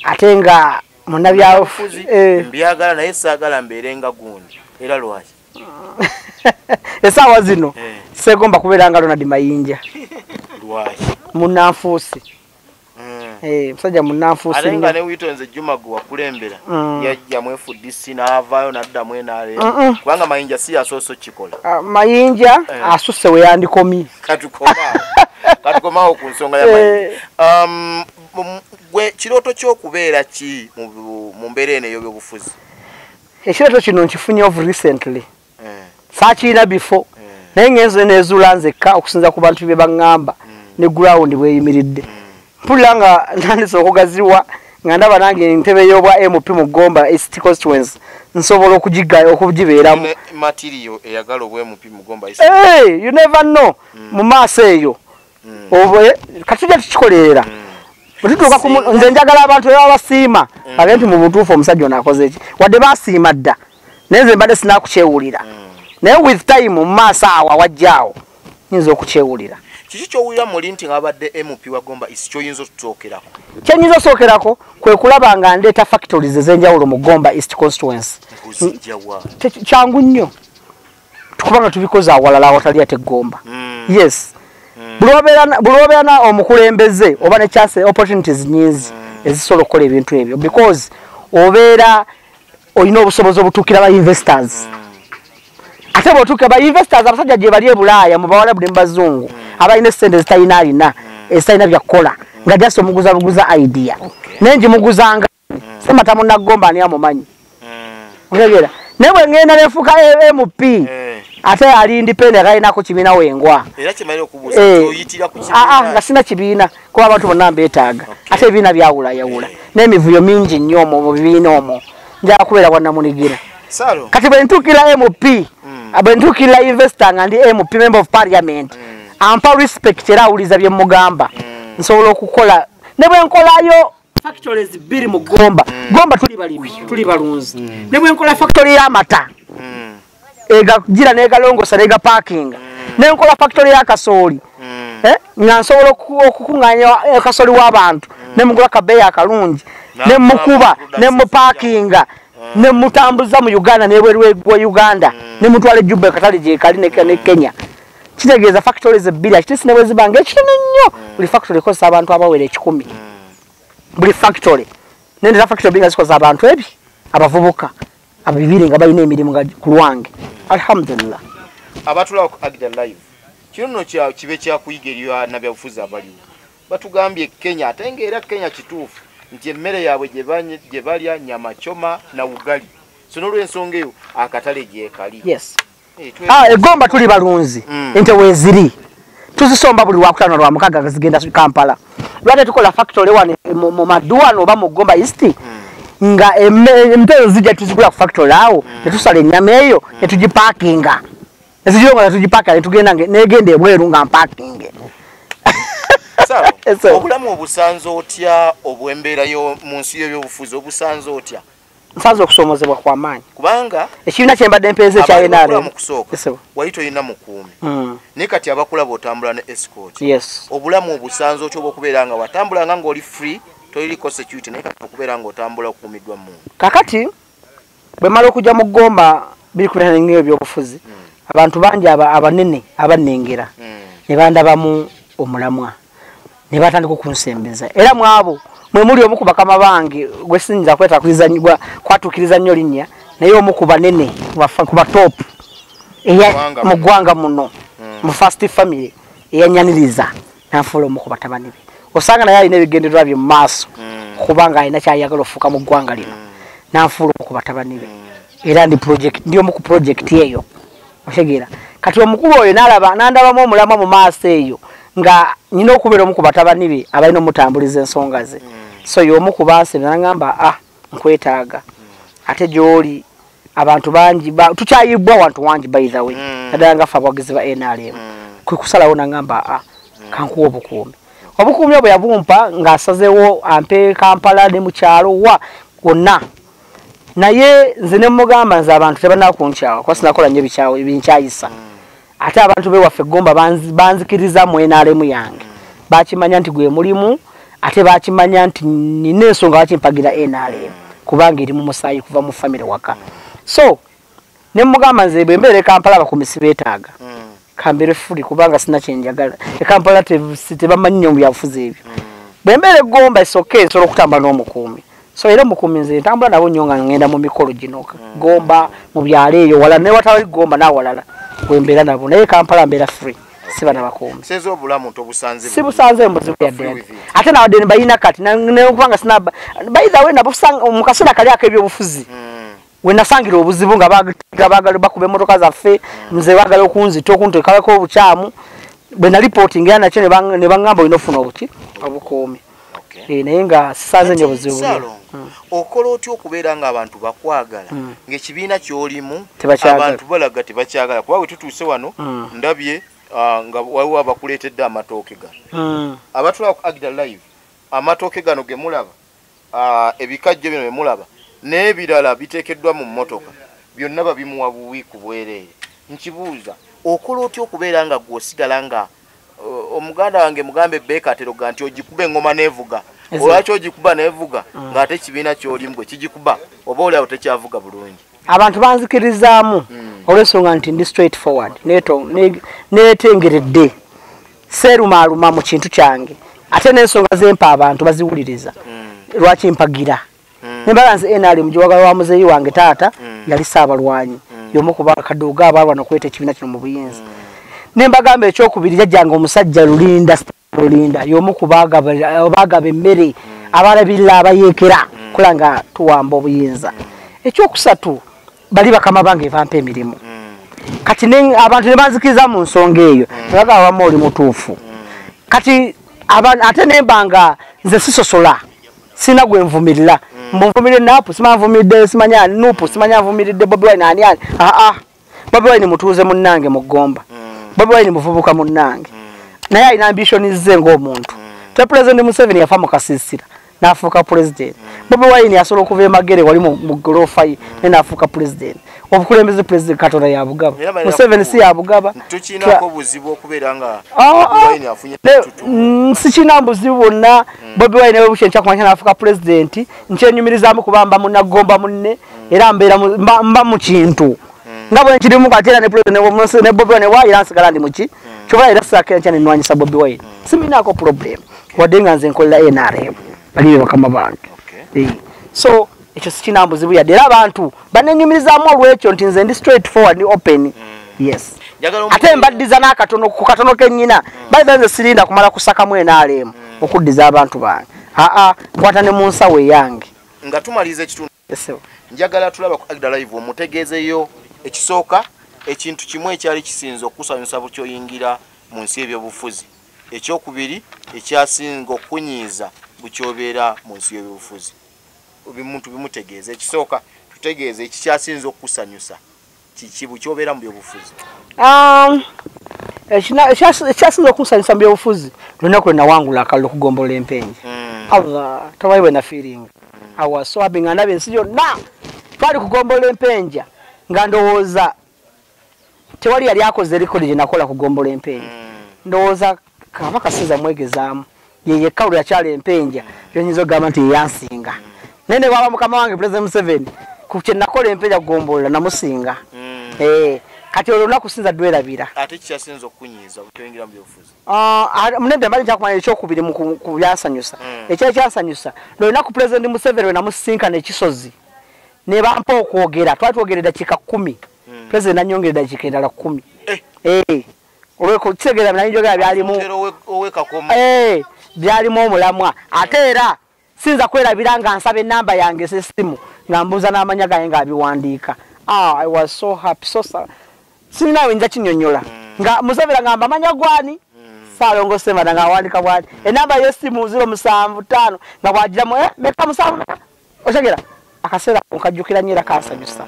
ate nga munnabyabufuzi mbyagala naye saagala mbeere nga gundi era lwaki esaawa zino segomba kubeera nga Ronald Mayinja lwaki munnanfuusi musajja munnanfuusi ate nga ne Witonze Juma gwe wakulembera yajja mu FDC n'avaayo n'addamu NRM kubanga Mayinja si yasooso kikola Mayinja asusse we yandikomye katukomaawo ku nsonga ya Mayinja gwe kirooto ky'okubeera ki mu mbeera eno ey'ebyobufuzi ekirooto kino nkifunye of recently saakirina before naye ngenze nezuula nzekka okusinza ku bantu bye baŋŋamba ne ground bweyimiridde mpulira nga ntandise okugazibwa nga ndaba nange entebe y'obwa MP mu Gomba East Constituency nsobola okugibeeramu material eyagala obwa MP mu Gomba East you never know mu maaso eyo katujja tukikolerera bwetutuuka nze njagala abantu beba basiima babe nti mu butuufu omusajja ono akoze eki wadde basiima dda naye nze mbadde sinakukyewulira naye with time mu maaso awo awajjaawo nyinza okukyewulira kiki kyowulira muli nti ngabadde MP wa Gomba East kyoyinza otutuukerako kyenyinza osookerako kwe kulaba nga ndeeta factories ez'enjawulo mu Gomba East Constituency kyangu nnyo tukubanga tubikoze awalala awatali ate Gomba yes bulwobeera omukulembeze oba ne chance opportunities nyingi ezisobola okukola ebintu ebyo because obeera oyina obusobozi obutuukira ba investors ate bw'otuuka ba investors abasajja gye bali e Bulaaya mu bawala buli mu bazungu abalina essente zitalina alina ezitalina byakukola nga just omuguzabuguza idea naye ngimuguzanga semata munnagomba ani amumanyi otegera naye bwe ngenda nefuuka MP ate ali independent alinako kibiina wengwa era kimalira okubuuza oyitira ku kibiina nga sina kibiina kuba abantu bonna mbeetaaga ate ebibiina byawulayawula n'emivuyo mingi nnyo omwo mu bibiina omwo njala kubeera bwannamunigira kati bwe ntuukira MP bwe ntuukirira investor nga ndi MP member of parliament ampa respect era awuliza bye mugamba nsobola okukola ne bwe nkolayo factories 2 mu Gomba Gomba tuli balimi tuli balunzi ne bwe nkola factory y'amata ega gira nega longosa nega parking ne nkola factory ya kasooli nga nsobola okukunganya kasooli w'abantu ne mugula kabeeyi akalungi ne mukuba ne mu parkinga ne mutambuza mu Uganda ne bweru wa Uganda ne mutwale Juba katali je kali ne Kenya kitegeeza factories 2 akitisi ne bwezibanga ekino nnyo buli factory kosa abantu abawere 10 buli factory nende za factory binga zikoza abantu ebi abavubuka abibiri nga balina emirimu nga kulwange alhamdulillah abatula ku Agda Live kino kya kibe kya kuyigerya na byabufuzi abaliwo batugambye Kenya atengera Kenya kituufu nti emmere yaabwe gye balya nyama choma na ugali sono lw'ensonga eyo akatale gye kali yes egomba tuli balunzi ente weziri tuzisomba buli wakutano lwa mukaga gazigenda su Kampala lwate tukola factory wane mu Maduano oba mu Gomba East nga empero zijja tuzigula ku factory awo netusala ennyama eyo netugiparkinga ezijonga tugiparkinga netugenda negende ebweru nga parking obulamu obusanzo otya obwembeera yo mu nsi y'ebyobufuzi obusanzo otya nsanze okusomozebwa kwa maanyi kubanga ekibiina kyembadde mpeeze kya NRM wayito yina mukuumi naye kati abakulaba otambula ne escort yes obulamu obusanzo otya obwokubeera nga watambulanga ng'oli free toliko security naye kati okubeera ng'otambula okukuumiddwa mu kakati bwe mala okujja mu Gomba biri ku bintu by'obufuzi abantu bangi abanene abannengera ne bandabamu omulamwa ne batandika okunsembeza era mu abo mwe muli omu ku bakama bange gwe sinza kwetakulizanyibwa kwatukiriza nnyo linnya naye omu ku banene ku batop mu ggwanga muno mu first family eyanyaniriza nanfuula omu ku batabani be osanga naye alina ebigendererwa bye mu maaso kubanga alina kyayagala ofuuka mu ggwanga lino nanfuula omu ku batabani be era ndi omu ku project eyo otegeera kati omukulu oyo nandabamu omulamwa mu maaso eyo nga nina okubeera omu ku batabani be abalina omutambuliza ensonga ze so y'omu ku bansi nangamba nkwetaaga ate gy'oli abantu bangi tukyayibwa wantu wangi by the way naddala nga ffe abawagizi ba NRM kwe kusalawo nangamba kankuwa obukuumi obwo bwe yabumpa ng'asazeewo ampe Kampala ne mu kyalo wa wonna naye nze ne mugamba nze abantu tebannakunkyawa kuba sinakola nnyo ebinkyayisa ate abantu bewaffe Gomba banzikiriza mu NRM yange bakimanya nti gwe mulimu ate bakimanya nti nina ensonga bakimpagira NRM kubanga eri mu musaayi kuva mu family waka so ne mugamba nze bwe mbeere Kampala abakumisi beetaaga kambere fuli kubanga sina kyenjagala Kampala tebamanyi nnyo mu byabufuzi ebyo bwe mbeere Gomba esoke nsobola okutambula n'omukuumi so era omukuumi nze ntambula nabo nnyo nga ngenda mu mikolo gino Gomba mu byalo eyo wala ne watali Gomba n'awalala bwe mbeera nabo naye Kampala mbeera free siba nabakuumi seze obulamu tobusanze si busanze mbuzibu yadde ate nawadde ne balina kati nekubanga sina by the way nabo mu kaseera kali ak'ebyobufuzi we nasangira obuzibu nga bagala bakuba emmotoka zaffe nze bagala okunzita okunteekalako obukyamu bwe na reporting era nakyo ne baŋŋamba olina ofuna obukuumi naye nga sisanze nnyo obuzibu okola otya okubeera nga abantu bakwagala ng'ekibiina ky'olimu abantu balaga tebakyagala kuba bwe tutuuse wano ndabye nga waliwo abakuleetedde amatooke gano abatulaba ku Agda Live amatooke gano ge mulaba ebikajjo bino bye mulaba n'ebirala biteekeddwa mu mmotoka byonna babimuwa buwi ku bwereere nkibuuza okola otya okubeera nga gw'osigala nga omuganda wange mugambe beekateroga nti ogikuba engoma n'evuga olwaki ogikuba n'evuga ng'ate ekibiina ky'olimu gwe kigikuba oba oliawo tekyavuga bulungi abantu banzikirizaamu olw'ensonga nti ndi straight forward neetengeredde seerumaaluma mu kintu kyange ate n'ensonga zempa abantu baziwuliriza lwaki mpagira ne balance NRM jiwaga wa muzeyi wange tata yali sabalwanyi yomu kuba kaduga abalwa nokwete kibina kino mu buyinza ne mbagamba ekyokubiri jajjanga omusajja lulinda yomu kubaga emmere abalabirira abayekera kulanga tuwamba obuyinza ekyokusatu bali bakama bange bampa emirimu kati abantu ne banzikiriza mu nsonga eyo baga abamu oli mutuufu kati ate nembanga nze sisosola sina gwe nvumirira mvumirire napu simanvumiridde simanya nupu simanya nvumiridde Bobi Wine ani Bobi Wine mutuuze munnange mugomba Bobi Wine muvubuka munnange naye alina ambition ze ng'omuntu te President Museveni yafa mu kasisira n'afuuka president Bobi Wine yasobola okuva emagere wali mu gorofa ye n'afuuka president obukulembeze president Katonda yabugaba Museveni si yabugaba tukinako buzibu okubeera nga Bobi Wine afunye tutu sikina buzibu bonna Bobi Wine we bushencha kumanya n'afuuka president nkyenyumirizamu kubamba munagomba munne era mbeera mba mu kintu nga bwe nkirimu katera ne president ne Bobi Wine wa iransigala ndi muki choba era sakira cyane nwanyisa Bobi Wine siminako problem wadenga nze nkolera NRM baliwe bakama bantu so ekyo sikinambuzibu yadde era abantu banenyumirizamu olwekyo nti nze ndi straight forward ni open yes ate mbaddiza n'akatono ku katono kenyina bali nze sirinda kumala kusaka mu NRM okuddiza abantu bange nkwata ne mu nsawo yange nga tumaliza ekitundu njagala tulaba ku Agda Live omutegeezeyo ekisooka ekintu kimwe ekyali kisinze okusanyusa bukyoyingira mu nsi y'ebyobufuzi ekyokubiri ekyasinga okunyiiza bukyobeera mu nsi y'ebyobufuzi obimuntu bimutegeeze ekisooka tutegeeze ekikyasinze okusanyusa kiki bukyobeera mu byobufuzi ekyasinze okusanyusa mu byobufuzi lunaku lwe nawangula akalulu okugombola empenja Allah tawaiwe na feeling I was so happy nga ndaba ensi yonna twali kugombola empenja nga ndowooza tewali yali akoze rekodi gye nakola kugombola empenja ndowooza Kabaka Sinza mwegezaamu yeye kawulu yakyala empenja yonyinza okugamba nti yeyansinga nene bwaba mukama wange President Museveni ku kye nakola empenja kugombola namusinga kati olwo lunaku Sinza dwerabira ate kikyasinza okunyiiza bukyoyingira mu byobufuzi munende mbali njakumanya ekyokubiri ku byansanyusa ekyansanyusa lunaku President Museveni we namusinkana ekisozi ne bampa okwogera twali twogera eddakiika 10 President anyongera eddakiika endala 10 olweko kitegeera binanjogera byalimu byalimu omulamwa ate era sinza kwerabira nga nsaba enamba yange sesimu nga mbuuza n'amanya gange ng'abiwandiika I was so happy so sininawe nja kinyonyola nga Museveni ngamba amanya gwani Salongo Semana nga awandika bwati enamba y'essimu 075 nga bwagiramu meka 7 otegera akaseera nkajjukira nyera kansanyusa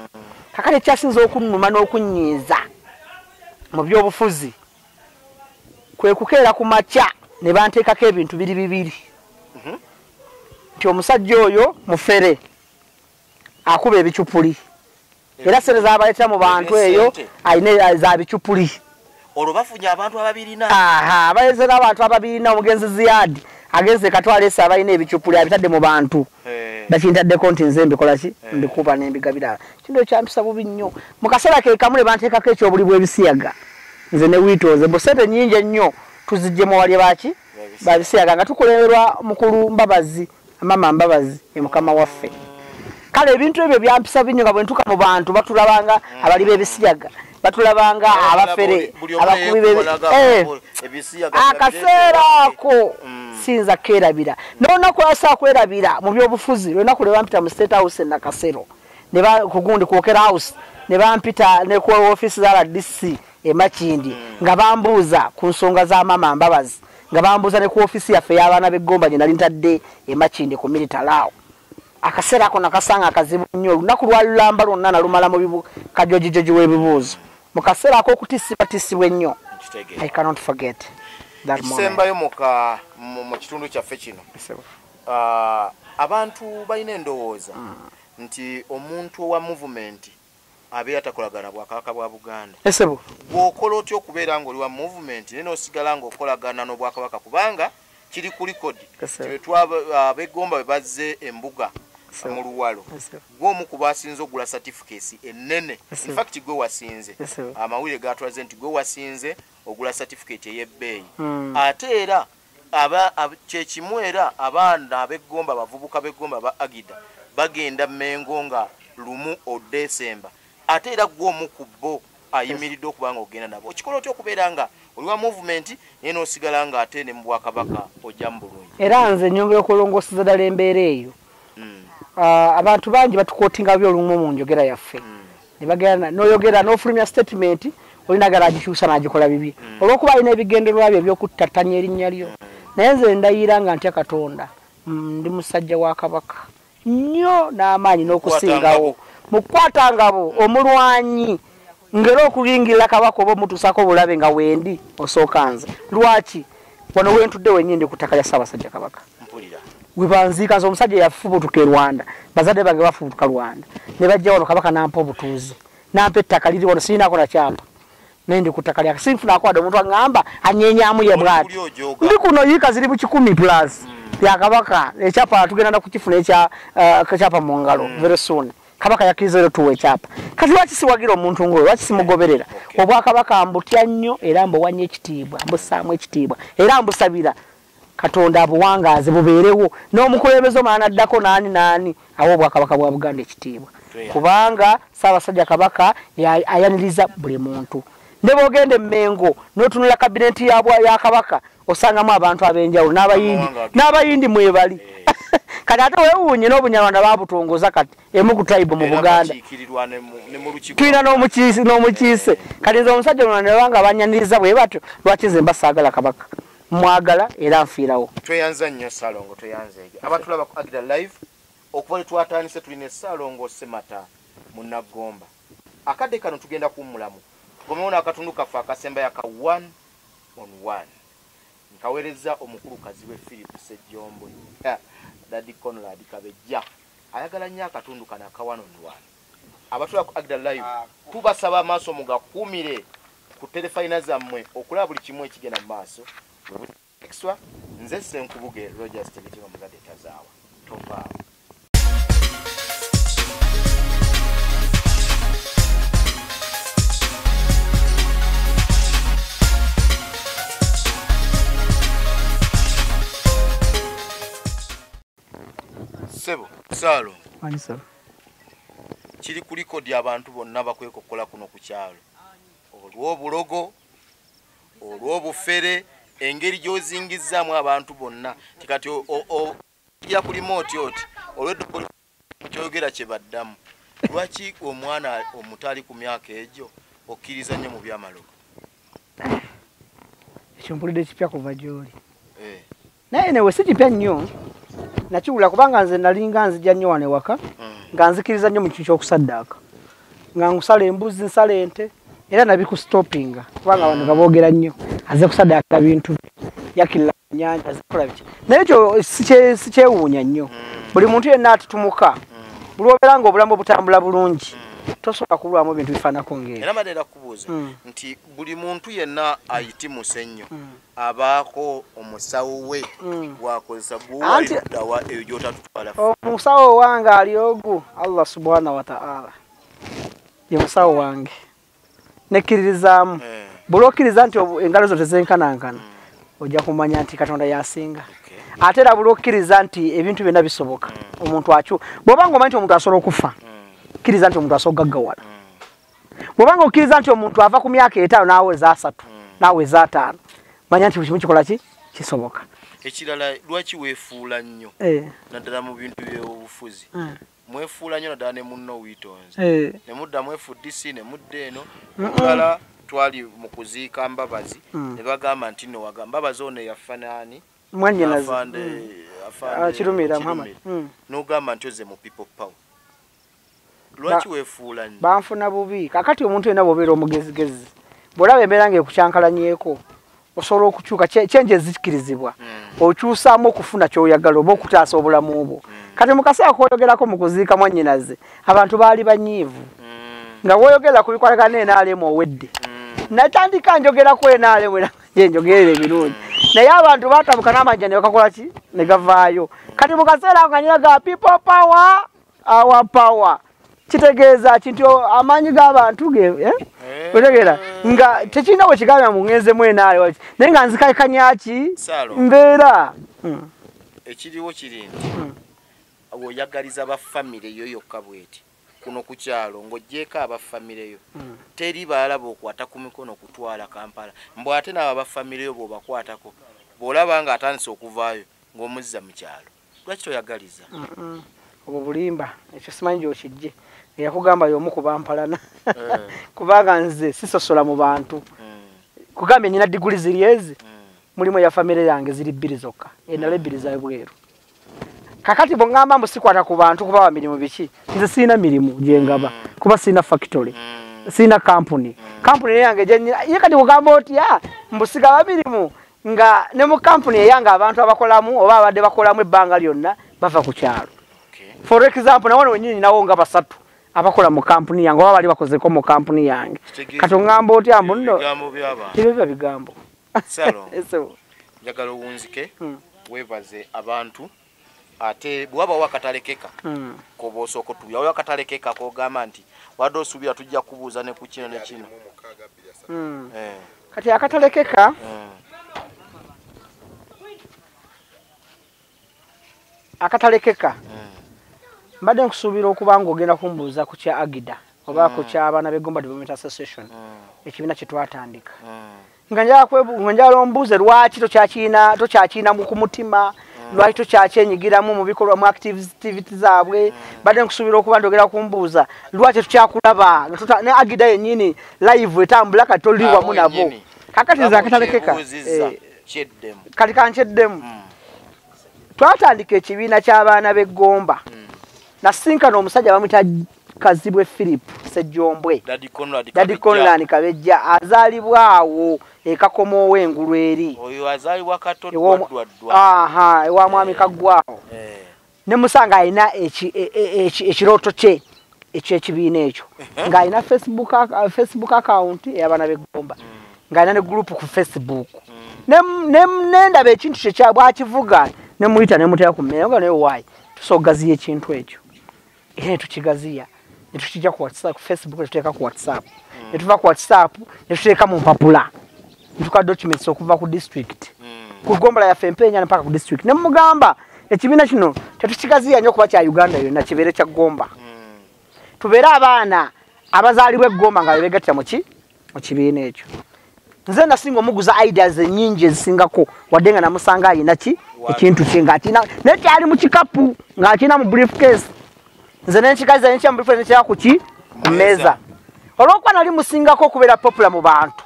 kakale kyasinza okunnuma n'okunyiiza mu byobufuzi kwe kukeera ku makya ne banteekako ebintu bibiri nti omusajja oyo mufere akuba ebicupuli era sente z'abaleetera mu bantu eyo ayina za bicupuli olwo bafunye abantu ababirina abalezera abantu ababirina omugenzi Ziyadi agenze katwala esa abalina ebicupuli abitadde mu bantu bakintadde nti nze mbikola ki mbikuba n'embigabira kino kyampisa bubi nnyo mu kaseera ke kamule banteekako ekyobuli bw'ebisiyaga nze ne wiitooze bo sente nnyingi ennyo tuziggyemu wali baki babisiyaga nga tukulemerwa mukulu Mbabazi mama Mbabazi mukama waffe kale ebintu ebyo byampisa binnyo nga bwe ntuka mu bantu batulabanga abali b'ebisiyaga batulabanga abafere abakubi akaseera ako sinza kerabira n'olunaku lwasa kwerabira mu byobufuzi lunaku lwe bampita mu State House e Nakasero ne kugundi kwokera house ne bampita ne ku office za RDC e Makindi nga bambuuza ku nsonga za mama Mbabazi nga bambuuza ne ku office yaffe y'abaana b'eggomba gye nali ntadde e Makindi ku military akaseera ako nakasanga akazibu nnyo olunaku lwalulamba lwonna nalumala mu kajojijoji w'ebibuuzo mu kaseera ako okutisibwa ennyo I cannot forget that moment. Kisembayo mu kitundu kyaffe kino abantu balina endowooza nti omuntu owa movement abeera takolagana bwakabaka bwa Buganda bw'okola otya okubeera ng'oli wa movement naye n'osigala ng'okolagana n'obwakabaka kubanga kiri ku likodi ab'eggomba bwe bazze embuga mu Luwalo gw'omu ku basinze ogula certificates ennene in fact gwe wasinze amawulire gatulaze nti gwe wasinze ogula certificate ey'ebbeeyi ate era kyekimu era abaana ab'eggomba abavubuka b'eggomba ba Agida bagenda Mengo nga lumu o December ate era gwo omukubbo ayimiridde okubanga ogenda nabo okikola otyo okubeera nga oliwa movement naye n'osigala nga ate ne mu Bwakabaka ojja mu bulungi era nze nyongera okulongoosa ddala embeera eyo abantu bangi batukootinga byolumu mu njogera yaffe ne bagenda n'oyogera n'ofulumya statement olina gala agikyusa n'agikola bibi olw'okuba alina ebigendererwa bye eby'okuttatanya erinnya lyo naye nze ndayira nga ntya Katonda ndi musajja wa Kabaka nnyo n'amaanyi n'okusingawo mukwatangabo omulwanyi ngero okulingira Kabaka oba mutusako bulabe nga wendi osooka nze lwaki wano wentudde wenyindi kutaka lya Ssaabasajja Kabaka mpulira webanziika nze omusajja yafubutuka Rwanda bazadde bange bafubutuka Rwanda ne bajja wano Kabaka nampa obutuuzi nampa ettaka liri wano sirinaako na kyapa nende kutaka lya sinfunaako wadde omuntu aŋŋamba anyenyaamu ye bwati ndi kuno yiika ziri mu 10+ ya Kabaka ekyapa tugenda na kukifuna ekyapa mu ngalo very soon Kabaka yakiriza ero tuwe ekyapa kati lwaki siwagira omuntu ngoyo lwaki simugoberera Obwakabaka mbutya nnyo era mbowanya ekitiibwa mbusaamu ekitiibwa era mbusabira Katonda abuwangaaze bubeerewo n'omukulembeze omwana addako naani awo Obwakabaka bwa Buganda ekitiibwa kubanga Ssaabasajja Kabaka ayaniriza buli muntu ne bogende Mengo n'otunula kabineti ya Kabaka osangamu abantu ab'enjawulo n'abayindi mwebali kati ate weewuunye n'Obunyarwanda baabutongoza kati emu ku tribe mu Buganda tulina n'omukiise kati nze omusajja ono ne banga banyaniriza bwe batyo lwaki nze mbasaagala Kabaka mwagala era nfiirawo tweyanza nnyo Ssaalongo tweyanze abatulaba ku Agda Live okuba twatandise tulina Ssaalongo Semata mu Nagomba akadde kano tugenda kummulamu gomeona akatundu kafa akasemba yaka 1 on 1 nkawereza omukulukazi we Philip Sejjombo Daddy Conrad Kabejja ayagala nnyo akatundu kana aka 1 on 1 abatulaba ku Agda Live tubasaba maaso mugakumire ku telefayina zammwe okulaba buli kimu ekigenda mu maaso extra nze Senkubuge Rogers Tebiti omuzadde tazaawa tovaawo Sebo Salo Anisaba kiri ku likodi abantu bonna bakwekokola kuno ku kyalo olw'obulogo olw'obufere engeri gy'ozingizaamu abantu bonna tikati ya ku remote oti olw'edduko kyogera kye baddamu lwaki omwana omutali ku myaka egyo okkiriza nnyo mu byamalogo ekyo mpulidde kipya kuva gy'oli naye newe si kipya nnyo nakiwula kubanga nze nalinga nzijja nnyo wano ewaka nga nzikiriza nnyo mu kintu ky'okusaddaaka nga nkusala embuzi nsala ente era nabikusitopinga kubanga abantu baboogera nnyo aze kusaddaaka bintu yakirira nyanja zikola biki naye ekyo sikyewuunya nnyo buli muntu yenna atutumuka buli obeera nga obulamu butambula bulungi tosobola kulwamu ebintu bifaanako ngeri era madera kubuuza nti buli muntu yenna ayitimuse nnyo abaako omusawo we gwakozesa guwaliddawa eyo gyotatutwala omusawo wange ali ogu Allah subhanahu wa ta'ala ye musawo wange nekkiririzaamu buli okkiriza nti engalo zo tezenkanankana ojja kumanya nti Katonda yasinga ate era buli okkiriza nti ebintu byonna bisoboka omuntu akyo bw'obanga omanyi nti omuntu asobola okufa kkiriza nti omuntu asobola okugaggawala bw'obanga okkiriza nti omuntu ava ku myaka 5 n'aweza 3 n'aweza 5 manya nti buli kimu kikola ki kisoboka ekirala lwaki weefuula nnyo naddala mu bintu by'obufuzi mwefuula nnyo naddala ne munno wiitonze ne mudda mwefudisi ne mudda eno olala twali mu kuziika Mbabazi ne bagamba nti nno wagamba Mbabazi ono yafaanani mwannyinaze Kirumira Muhammad n'ogamba nti oze mu people power lwaki weefuula nnyo banfuna bubi kakati omuntu yenna bw'obeera omugezigezi bw'olaba embeera ng'ekucyankalanyeeko osobola okukyuka kyenje ezikkirizibwa okyusaamu okufuna ky'oyagala oba okutaasa obulamu bwo kati mu kaseera k'oyogerako mu kuziika mwannyinaze abantu baali banyiivu nga woyogera ku bikwatagana n'enaalemu owedde natandika njogerako enaalemu era njogerera ebirungi naye abantu baatabuka n'amajja ne bakakola ki ne gavaayo kati mu kaseera nga nyiraga people power our power kitegeeza kinti amaanyi g'abantu otegera nga tekirina bwe kigambya mu ŋŋenzemu enaale naye nga nzikakanyaki mbeera ekiriwo kiri nti oyagaliza ba family yo yokka bweti kuno ku kyalo ng'oggyeko aba family yo teri balaba okwata ku mikono kutwala Kampala mbo ate n'aba ba family yo bw'obakwatako bw'olaba nga atandise okuvaayo ng'omuzza mu kyalo lwaki toyagaliza obwo bulimba ekyo simanyi gy'okijje yakugamba y'omu ku bampalana kubanga nze sisosola mu bantu kugambye nina diguli ziri ezi mulimu ya family yange ziri 2 zokka endala 2 za bweru kakati bongamba mbusikwata ku bantu kuba wa mirimu biki nze sina mirimu jengaba kuba sina factory sina company yange jennyina ye kati kugamba oti mbusiga ba mirimu nga ne mu company yange abantu abakolamu oba abadde bakolamu ebbanga lyonna bava ku kyalo for example nawo wenyini nawo nga basatu abakola mu company yange oba bali bakozeko mu company yange kati ngamba oti ambuno bigambo bigambo salo njagala owunzike webaze abantu ate bwaba wakatalekeka koba osoko tuya wakatalekeka kogamba nti wadde osubira tujja kubuuza ne ku kino ne kino kati akatalekeka mbadde nkusuubira okuba ng'ogenda kumbuuza ku kya Agida oba ku kya abaana b'Egomba Development Association ekibiina kye twatandika nga njagala ombuuze lwaki tokyakiina ku mutima lwaki tokyakyenyigiramu mu bikolwa mu activity zaabwe badde nkusuubira okuba ndogera kumbuuza lwaki tukyakulaba ne Agida yennyini live etambula kati toli wamu nabo kakati nze akatalekeka kati kancheddemu twatandika ekibiina ky'abaana b'Egomba nasinkana omusajja bamuyita Kazibwe Philip Sejjombwe Daddy Conlan Kabejja azaalibwawo ekakomowo engulu eri oyo azaalibwa katodwadwa ewa mwami Kaggwawo ne Musanga alina ekirooto kye ekyekibiina ekyo ng'alina Facebook account ey'abaana b'Egomba ng'alina ne group ku Facebook nendaba ekintu kye bwakivuga ne muyita ne mutera ku mmere nga naye waayi tusogaziya ekintu ekyo era tukigaziya ne tukijja ku WhatsApp ku Facebook ne tuteeka ku WhatsApp ne tuva ku WhatsApp ne tuteeka mu mpapula ne tuka documents okuva ku district ku Gombola yaffe Mpeenya mpaka ku district ne mugamba ekibiina kino tetukigaziya nnyo kuba kya Uganda yonna kibeere kya Gomba tubeere abaana abazaalibwa Egomba nga bebegattira mu kibiina ekyo nze nasinga omuguza ideas ennyingi ezisingako wadde nga namusanga alina ekintu kye ng'akina nekyali mu kikapu ng'akina mu briefcase nze nenkigaziza nekya mu briefcase nekyala ku mmeeza olw'okuba nali musingako okubeera popular mu bantu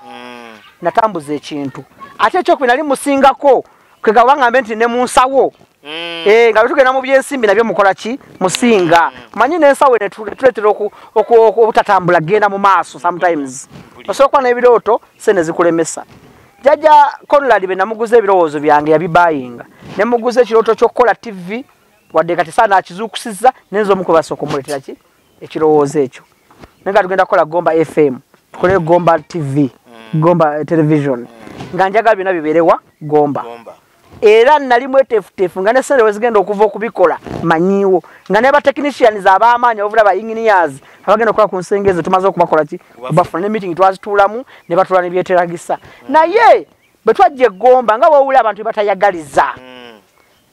natambuza ekintu ate ekyokubiri nali musingako kwegaba ngambe nti ne mu nsawo nga tugenda mu byensimbi nabyo mukola musinga manyi n'ensawo ne tuleetera obutatambula genda mu maaso sometimes osobola okuba n'ebirooto se ne zikulemesa jjajja Conrad be namuguza ebirowoozo byange yabibayinga ne muguza ekirooto ky'okukola TV wadde kati saana akizuukusiza nenza omu kwe basooka omuleetera ekirowoozo ekyo naye nga tugenda kukola Gomba FM tukole Gomba TV Gomba television nga njagala byonna bibeerewa Gomba era nali mweteefuteefu nga ne sente wezigenda okuva okubikola manyiwo nga ne ba technicians ab'amaanyi obula ba engineers abagenda okukola ku nsengeze tumaze okubakola bafuna ne meeting twazituulamu ne batula ne byeteragisa naye bwe twajja Egomba nga bw'owulira abantu batayagaliza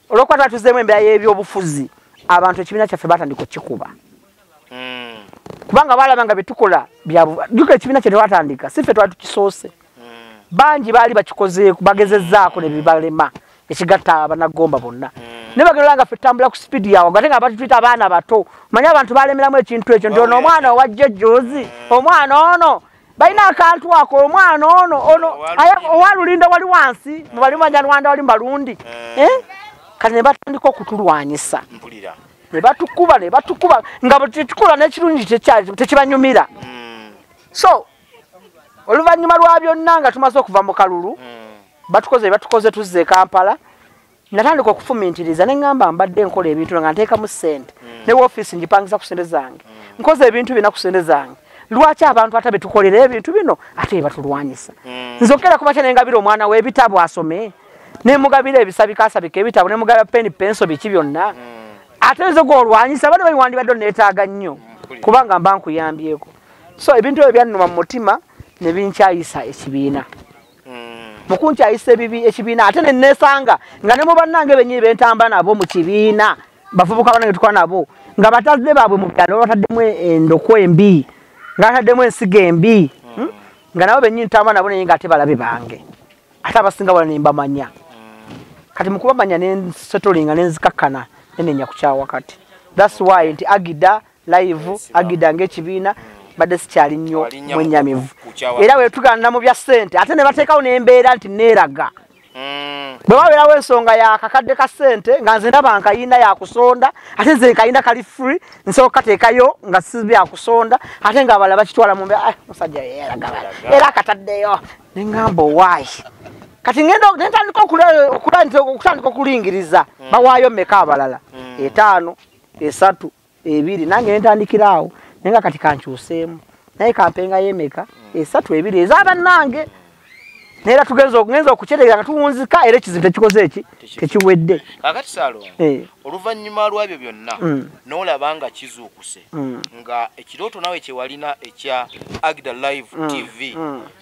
olw'okuba twatuzeemu embeera y'ebyobufuzi abantu ekibiina kyaffe batandika okikuba kubanga balaba nga byetukola juka ekibiina kye twatandika si ffe twali tukisoose bangi baali bakikozeeku bagezezzaako ne bibalema ekigatta abanagomba bonna ne bagenda nga ffe tutambula ku speed yawo gate nga batutwita abaana bato manyi abantu balemeramu ekintu ekyo nti ono omwana owajja ejjoozi omwana ono balina akantu ako omwana ono owalulinda wali wansi mubali manja Rwanda wali mbalundi kati ne batandika okutulwanyisa ne batukuba nga tekikola n'ekirungi tekibanyumira so oluvannyuma lwa byonna nga tumaze okuva mu kalulu batukoze tuzze Kampala natandika okufumintiriza ne ngamba mbadde nkola ebintu nga nteekamu ssente ne woofiisi ngipangisa ku ssente zange nkoze ebintu bina ku ssente zange lwaki abantu ate betukolera ebintu bino ate batulwanyisa nzokera kumakya nengabira omwana w'ebitabo asome nemugabira ebisabikasabika ebitabo nemugabira peni penso biki byonna ate nze gw'olwanyisa bano babiwandibadde neetaaga nnyo kubanga mba nkuyambyeko so ebintu ebyo byannuma mu mutima ne binkyayisa ekibiina mukunkyayisa ebibi ekibiina ate ne neesanga nga ne mu bannange bennyini bentamba nabo mu kibiina bavubuka abanange tukwa nabo nga batazze babwe mu byalo bataddemu endoko embi nga bataddemu ensiga embi nga nabo bennyini tamba nabo naye nga ate balabe bange ate abasinga bala nemba manya kati mukuba manya nensettlinga nenzikakkana nenenya kukyawa kati that's why nti Agida live Agida ng'ekibiina badde sikyali nnyo mwenyamivu era bwe tuganira mu bya ssente ate ne bateekawo n'embeera nti neeraga bwe wabeerawo ensonga ya kakadde ka ssente nga nze ndaba nkayina yakusonda ate nze nkayina kali free nsooka kateekayo nga si byakusonda ate nga abalala bakitwala mu mbeera musajja yeeraga era akataddeyo ne ŋŋamba owaayi kati ngenda okutandika okulingiriza bawaayo mmeka abalala 5 3 2 nange nentandikiraawo naye nga kati kankyuseemu naye kampenga yemeka 3 2 ez'abannange neera tugenza okukyerera nga tuwunzika era ekizibu tekikoze eki tekiwedde kakati Salo oluvannyuma lwabyo byonna n'olaba nga kizuukuse nga ekirooto nawe kyewalina ekya Agida Live TV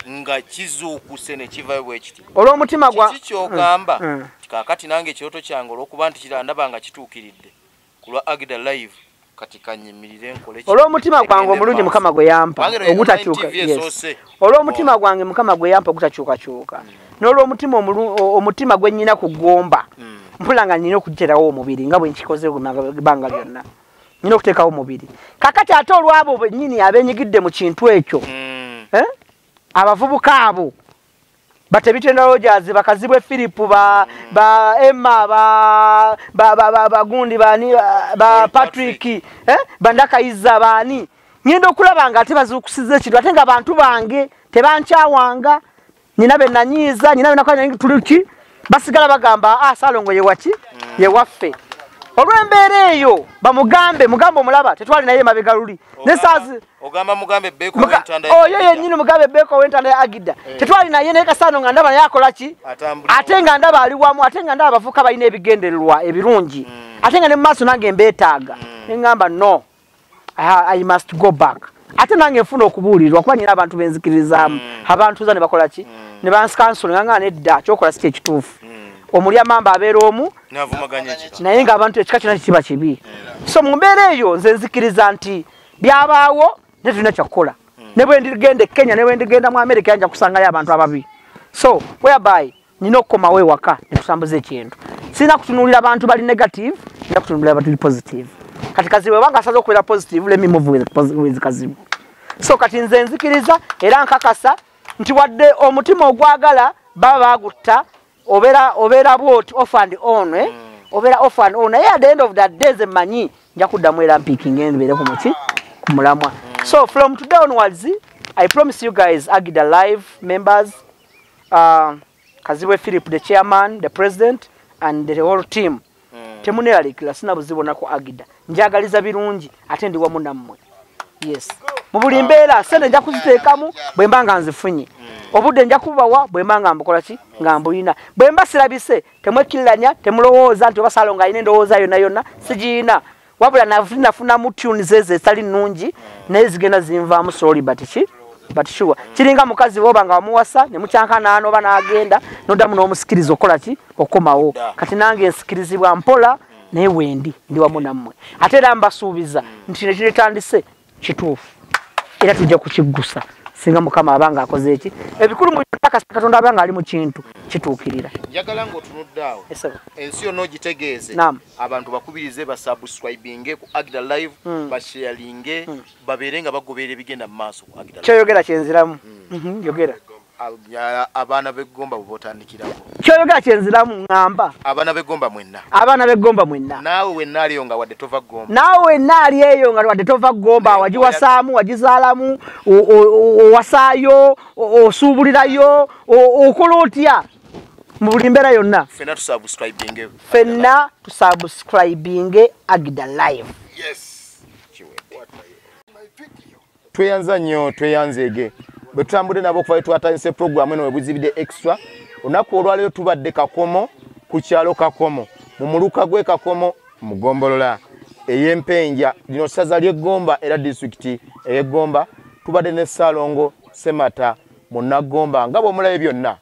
nga kizuukuse ne kivayo bwe kiti olw'omutima gwa kikyogamba kakati nange ekirooto kyange olw'okuba nti kirandaba nga kituukiridde ku lwa Agida Live kati kanyimirire nkole olw'omutima gwange omulungi Mukama gwe yampa ogutakyuka olw'omutima gwange Mukama gwe yampa ogutakyukakyuka n'olw'omutima omutima gwe nnyina kugomba mpula nga nnyina okugiterawo omubiri nga bwe nkikoze ebbanga lyonna nnyina okuteekawo omubiri kakati ate olwabo bennyini abenyigidde mu kintu ekyo abavubuka abo batebitenda Rogers bakazibwe Philip ba Emma bagundi bani ba Patrick bandakayiza bani nyendo okulaba nga ate bazukusize ekintu ate nga abantu bange tebankyawanga nina benanyiza nina benakanya tuluki basigala bagamba Salongo ye waki ye waffe olw'embeera eyo bamugambe omulaba tetwali naye mabega luli nesazi ogamba mugambe Beko wentanda oyo yennyini mugambe Beko wentanda ya Agida tetwali naye naye Kasano nga ndaba naye akola ki ate nga ndaba ali wamu ate nga ndaba abavuka balina ebigendererwa ebirungi ate nga ne mu maaso nange mbeetaaga ne ngamba no I must go back ate nange nfuna okubuulirwa kuba nyina abantu benzikiririzaamu abantu za ne bakola ki ne banskansula nga nedda kyokola si kyekituufu omulya mamba abeera omu naye nga abantu ekika kyonna kiba kibi so mu mbeera eyo nze nzikiriza nti byabaawo ne tulina kyakukola ne bwe ndigenda e Kenya ne bwe ndigenda mu America yanja kusangayo abantu ababi so whereby nina okukomawo ewaka ne tusambuza ekintu sirina kutunuulira abantu bali negative nina kutunuulira abantu bali positive kati kazibu banga asaze okubeera positive let me move with kazibu so kati nze nzikiriza era nkakasa nti wadde omutima ogwagala baba bagutta obera bwoti off and on obera off and on at the end of that day manyi nja kuddamu era picking and bere kumuki kumulamwa so from today onwards I promise you guys Agida Live members Kazibwe Philip the chairman the president and the whole team temuneralikira sina buzibona ko Agida njagaliza birungi ate ndi wamu nammwe yes mu buli mbeera sente nja kuziteekamu bwe mbanga nzifunye obudde nja kubawa bwe mbanga mbukola ki nga mbulina bwe mbasirabise temwekiranya temulowooza nti Salongo ayina endowooza yonna sigiina wabula nafuna mu tunes ezitali nnungi naye zigenda zinvaamu sorry but sure kiringa mukazi boba nga wamuwasa ne mukyankanaano oba n'agenda noddamu n'omusikiriza okola ki okomawo kati nange nsikirizibwa mpola naye wendi ndi wamu nammwe ate era mbasuubiza nti ne kiretandise kituufu era tujja kukiggusa singa Mukama abanga akoze eki ebikulu mu Katonda abanga ali mu kintu kituukirira njagala ng'otunuddaawo ensi yonna ogitegeeze abantu bakubirize basubscribinge ku Agida Live basharinge babeere nga bagoberera ebigenda mu maaso ku Agida Live kyoyogera kyenziramu yogera abaana b'eggomba bw'otandikirako kyoyogera kyenziramu ŋŋamba abaana b'eggomba mwenna naawe wenna aliyo nga wadde tova ggomba naawe wenna ali eyo nga wadde tova ggomba wagiwasaamu wagizaalamu owasaayo osuubulirayo okola otya mu buli mbeera yonna ffenna tusubscribinge Agida Live tweyanza nnyo tweyanzeege bwe tutambudde nabo okuva twatandise program eno webuzibidde extra olunaku olwaleero tubadde Kakomo ku kyalo Kakomo mu muluka gwe Kakomo mu Gombolola ey'Empenja lino ssaza ly'Eggomba era disitulikiti ey'Eggomba tubadde ne Salongo Semata mu Nagomba nga bw'omulabe byonna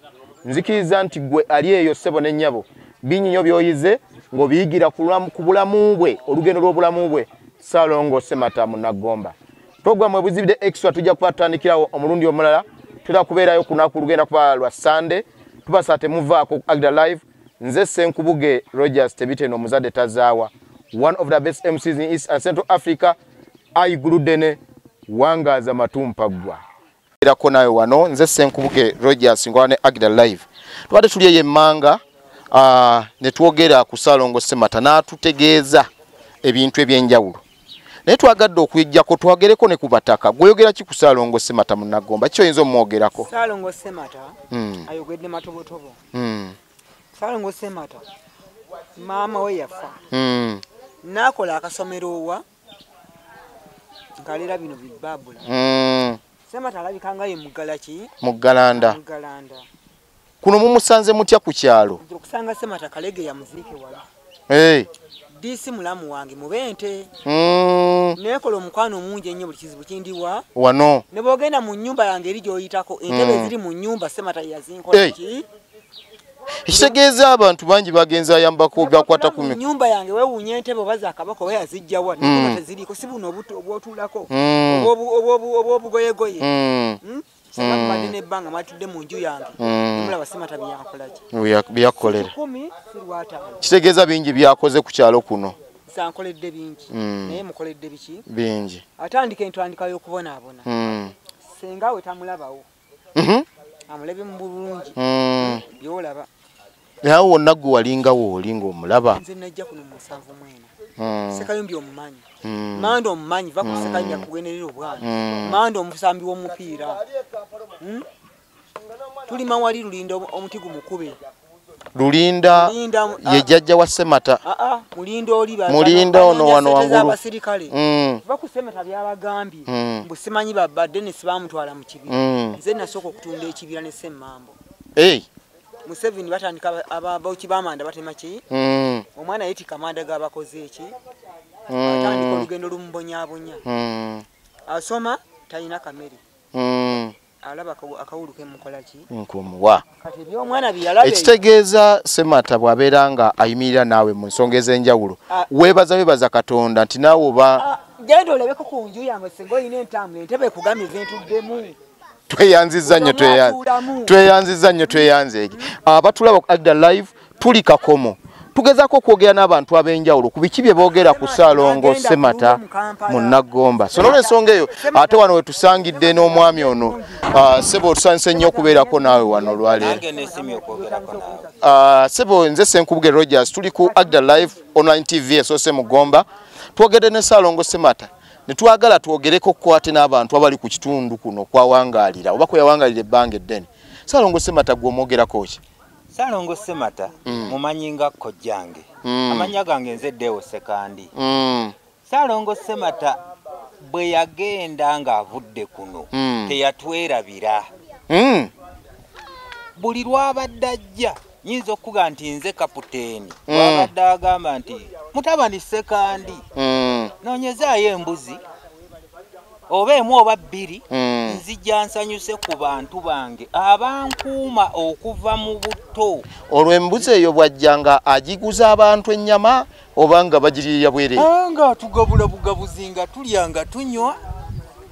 nzikiriza nti gwe ali eyo ssebo n'ennyabo binnyinyo by'oyize ng'obiyigira ku bulamu bwe olugendo lw'obulamu bwe Ssaalongo Ssemata Munnagomba. Programu Ebuzibide Extra tujja kubatandikirawo omulundi omulala tula kubeerayo ku lunaku lugenda kuba lwa Sunday tubasa temuvaako Agda Live nze Ssenkubuge Rogers Tebiteno omuzadde tazaawa one of the best MCs in East and Central Africa ayiguludene wangaaza matumpaggwa erako nawe wano nze Ssenkubuge Rogers ngola ne Agda Live twade tuli yemmanga ne twogera ku Ssaalongo Ssemata n'atutegeeza ebintu ebyenjawulo naye twagadde okuyijjako twagereko ne kubataka gweyogera ki ku Ssaalongo Ssemata Munnagomba kyo yinza omwogerako Ssaalongo Ssemata ayogedde matobotobo Ssaalongo Ssemata maama we yafa nakola akasomero wa nkalera bino bibabula Ssemata alabika nga ye Muggalanda kuno mumusanze mutya ku kyalo okusanga Ssemata Kalege ya muzike wala disi mulamu wange mubente nekola omukwano mungi ennyo buli kizibu kindiwa wano ne bogenda mu nyumba yange eri gyoyitako entebe ziri mu nyumba Ssemata yazinkola ki ekitegeeza abantu bangi bagenza ayambako byakwata ku nyumba yange wewunya entebe obaza akabako we yazijjawa n'ennyumba teziriko si buno obwotulako obwobugoyegoye Ssemata badde n'ebbanga matudde mu nju yange mulaba Ssemata byakolera kitegeeza bingi byakoze ku kyalo kuno sankoledde bingi naye mukoledde biki bingi atandika entandika y'okubonaabona senga we tamulabawo amulabye mu bulungi byolaba naye wonna gwe walingawo olinga omulaba nze najja kuno mu 7 mwena Sekayumbi omumanyi Mando omumanyi va ku Sekayumbi akugenerera obwana Mando omusambi w'omupiira tuli mawali Lulinda omuti gumukube Lulinda ye jjajja wa Ssemata Mulinda ono wano wangulu abasirikale va ku Ssemata byabagambye busimanyi babadde ne sibamutwala mu kibira nze nasooka okutunda ekibira ne Semmambo Museveni batandika ababauchi bamanda batema ki omwana yeti kamanda gabakoze eki atandika olugendo lumbonyabonya asoma talina kamere alaba akawuluke mukola ki nkomuwa kati byo omwana byalabe ekitegeeza Ssemata bwabeera nga ayimirira naawe mu nsonga ez'enjawulo weebaza Katonda nti naawe oba genda olabeko ku nju yange sengo ine entamu entebe kugamiza entuddemu tweyanziza nnyo tweyanzeege abatulaba ku Agda Live tuli Kakomo tugezaako okwogera n'abantu ab'enjawulo ku biki bye boogera ku Ssaalongo Ssemata Munnagomba so n'olw'ensonga eyo ate wano wetusangidde n'omwami ono Ssebo otusanyuse nnyo okubeerako naawe wano olwaleero Ssebo nze Ssenkubuge Rogers tuli ku Agda Live online TV esoose Mugomba twogedde ne Ssaalongo Ssemata netwagala twogereko kwate n'abantu abali ku kitundu kuno kwawangaalira oba kweyawangaalira ebbanga eddene Ssaalongo Ssemata gwe omwogerako ki Ssaalongo Ssemata mumanyi nga kojjange amanya gange nze Deo Sekandi Ssaalongo Ssemata bwe yagenda ng'avudde kuno teyatwerabira buli lwabadde ajja nyinza okuga nti nze kaputeeni wabadde agamba nti mutabani Sekandi noonyezaayo embuzi oba emu oba bbiri nzijja nsanyuse ku bantu bange abankuuma okuva mu buto olwo embuzi eyo bwajjanga agiguza abantu ennyama oba nga bagiriya bwere nga tugabula bugabuzi nga tulya nga tunywa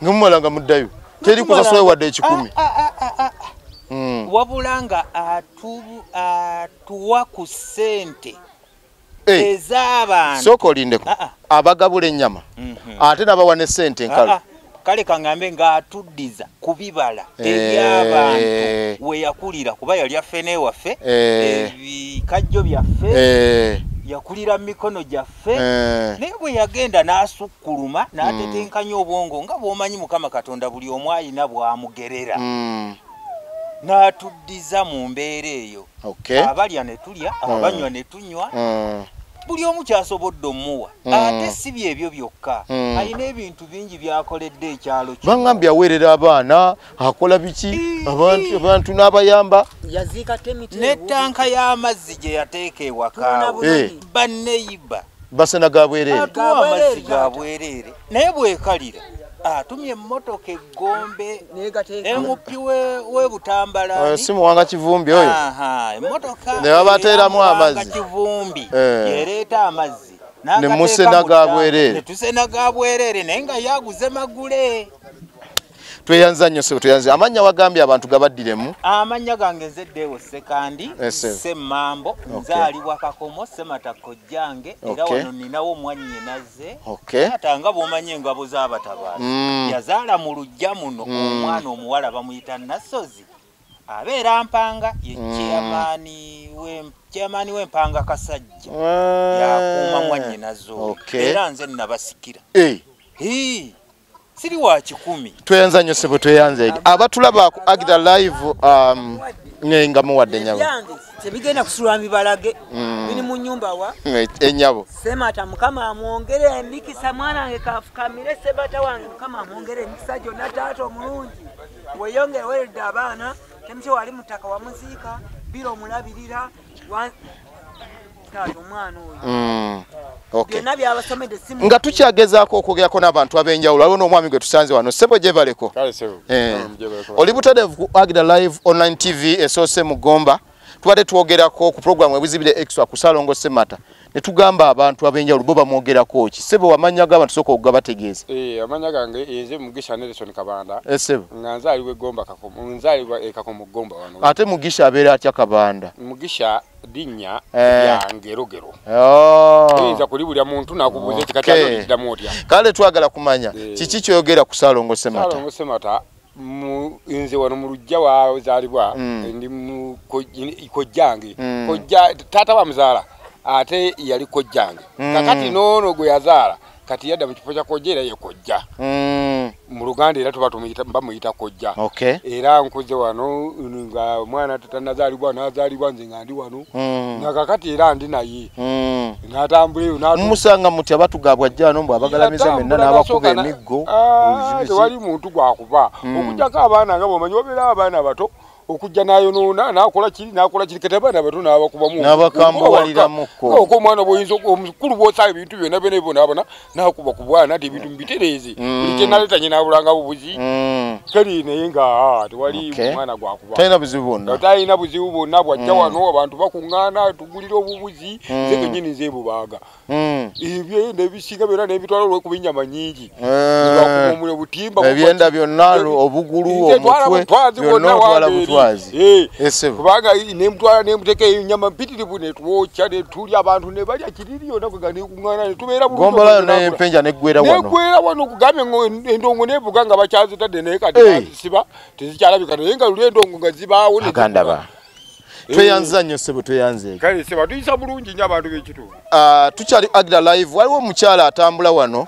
nga mumalanga muddayo teri kusasula wadde 10 wabula nga atuwa ku ssente ez'abantu sooka olindeko abagabula ennyama ate n'abawa ne ssente enkalu kale kangambe ng'atuddiza ku bibala eby'abantu we yakulira kuba yali affene waffe ebikajjo byaffe yakulira mikono gyaffe naye bwe yagenda n'asukkuluma n'atetenkanya obwongo nga bw'omanyi Mukama Katonda buli omu ayina bw'amugerera n'atuddiza mu mbeera eyo abalya ne tulya abanywa ne tunywa buli omu kyasobodde omuwa ate si byebyo byokka alina ebintu bingi byakoledde ekyalo kyo bangambye aweerera abaana akola biki abantu n'abayamba n'ettanka y'amazzi gye yateeka ewakaawe banneyiba basena ga bwereere atuwa amazzi ga bwereere naye bwekalira atumye emmotoka eggombe emupi we Butambala simuwanga Kivumbi oyo emmotoka ne babateeramu amazzi Kivumbi yereeta amazzi ne musena ga bwerere ne tusena ga bwerere naye nga yaguze magule. Tweyanza nnyo sebo tweyanze. Amanya wagambye abantu gabaddiremu. Amanya gange nzeddeewo Sekandi Semmambo nzaalibwa Kakomo Semata Kojjange era wano ninawo mwannyinaze atanga bw'omanyi engabo z'abatabaala yazaala mu luggya muno omwana omuwala bamuyita Nasozi abeera Mpanga ye chairman w'Empanga Kasajja yakuuma mwannyinazo era nze nabasikira siri wa 10. Tweyanza nnyo sebo tweyanze. Abatulaba ku Agda Live nga muwadde nyabo. Tebigenda kusulwa mibalage bini mu nyumba wa enyabo. Semata mukama amwongere emikisa mwana wange kafukamire sebata wange mukama amwongere emikisa gyonna taata omulungi. Weyongere weredde abaana temche wali mutaka wa muzika biro omulabirira taata omwana oyo. Okay. Nga tukyagezaako okwogerako n'abantu ab'enjawulo waliwo n'omwami gwe tusanze wano Sebo gyebaleko oli butereevu ku Agda Live online TV esoose mu Gomba tubadde twogerako ku programu ebuzibire extra ku Salongo Semata ne tugamba abantu ab'enjawulo bo bamwogerako ki Sebo wamanya g'abantu sooka okugabategeeza amanya gange enze Mugisha Nelson Kabanda Sebo nga nzaalibwa Gomba Kakomo nzaalibwa Kakomo Gomba wano ate Mugisha abeera atya Kabanda Mugisha dinnya ya ngerogero oyinza kulibulya muntu nakubuuza kikati kiddamu otya kale twagala kumanya kiki kyoyogera ku Salongo Semata Salongo Semata nze wano mu lujja wazaalibwa ndi mu Kojjange Kojja taata wa muzaala ate yali Kojjange kakati noono gwe yazaala kati yadda mu kifo kya Kojja era ye Kojja mu Luganda era tuba bamuyita Kojja era nkuze wano nga mwana tatanazaalibwa nazaalibwa nze nga ndi wano nga kakati era ndi naye natambula musanga muti abatugabwa jjano mbu abagalamiza menna n'abakuba emiggo tewali muntu gwakuba okujjako abaana nga bomanyi obeera abaana bato okujja nayonoona nakola kiri kati abaana bato n'abakubamu n'abakambuwaliramukko oko omwana bw'oyinza omukulu bw'osala ebintu byonna byonna nakuba ku bwana nti ebintu mbitereeze buli kye naleetanye n'abulanga bubuzi kali naye nga tewali mwana gwakuba talina buzibu bwonna talina buzibu bwonna bwajja wano abantu bakuŋŋaana tugulira obubuzi ze kennyini nze bubaaga ebyo n'ebisinga byonna n'ebitwala olw'ekuba ennyama nnyingi bakuba obutimba ebyenda byonna obugulu omutwe byonna otwala butwazi kubanga nemutwala nemuteka ennyama mpitirivu netwokya netulya abantu ne balya kiriri yonna kwega nekuŋŋaana netubeera Gombola n'empenja neggwera wano kugambye endongo nevuga nga bakyazitadde naye kati bazisiba tezikyalabika naye nga luli endongo nga zibaawo agandaba tweyanza nnyo Sebo tweyanze kale Sebo tuyisa bulungi nnyo abantu b'ekitundu tukyali Agda Live waliwo omukyala atambula wano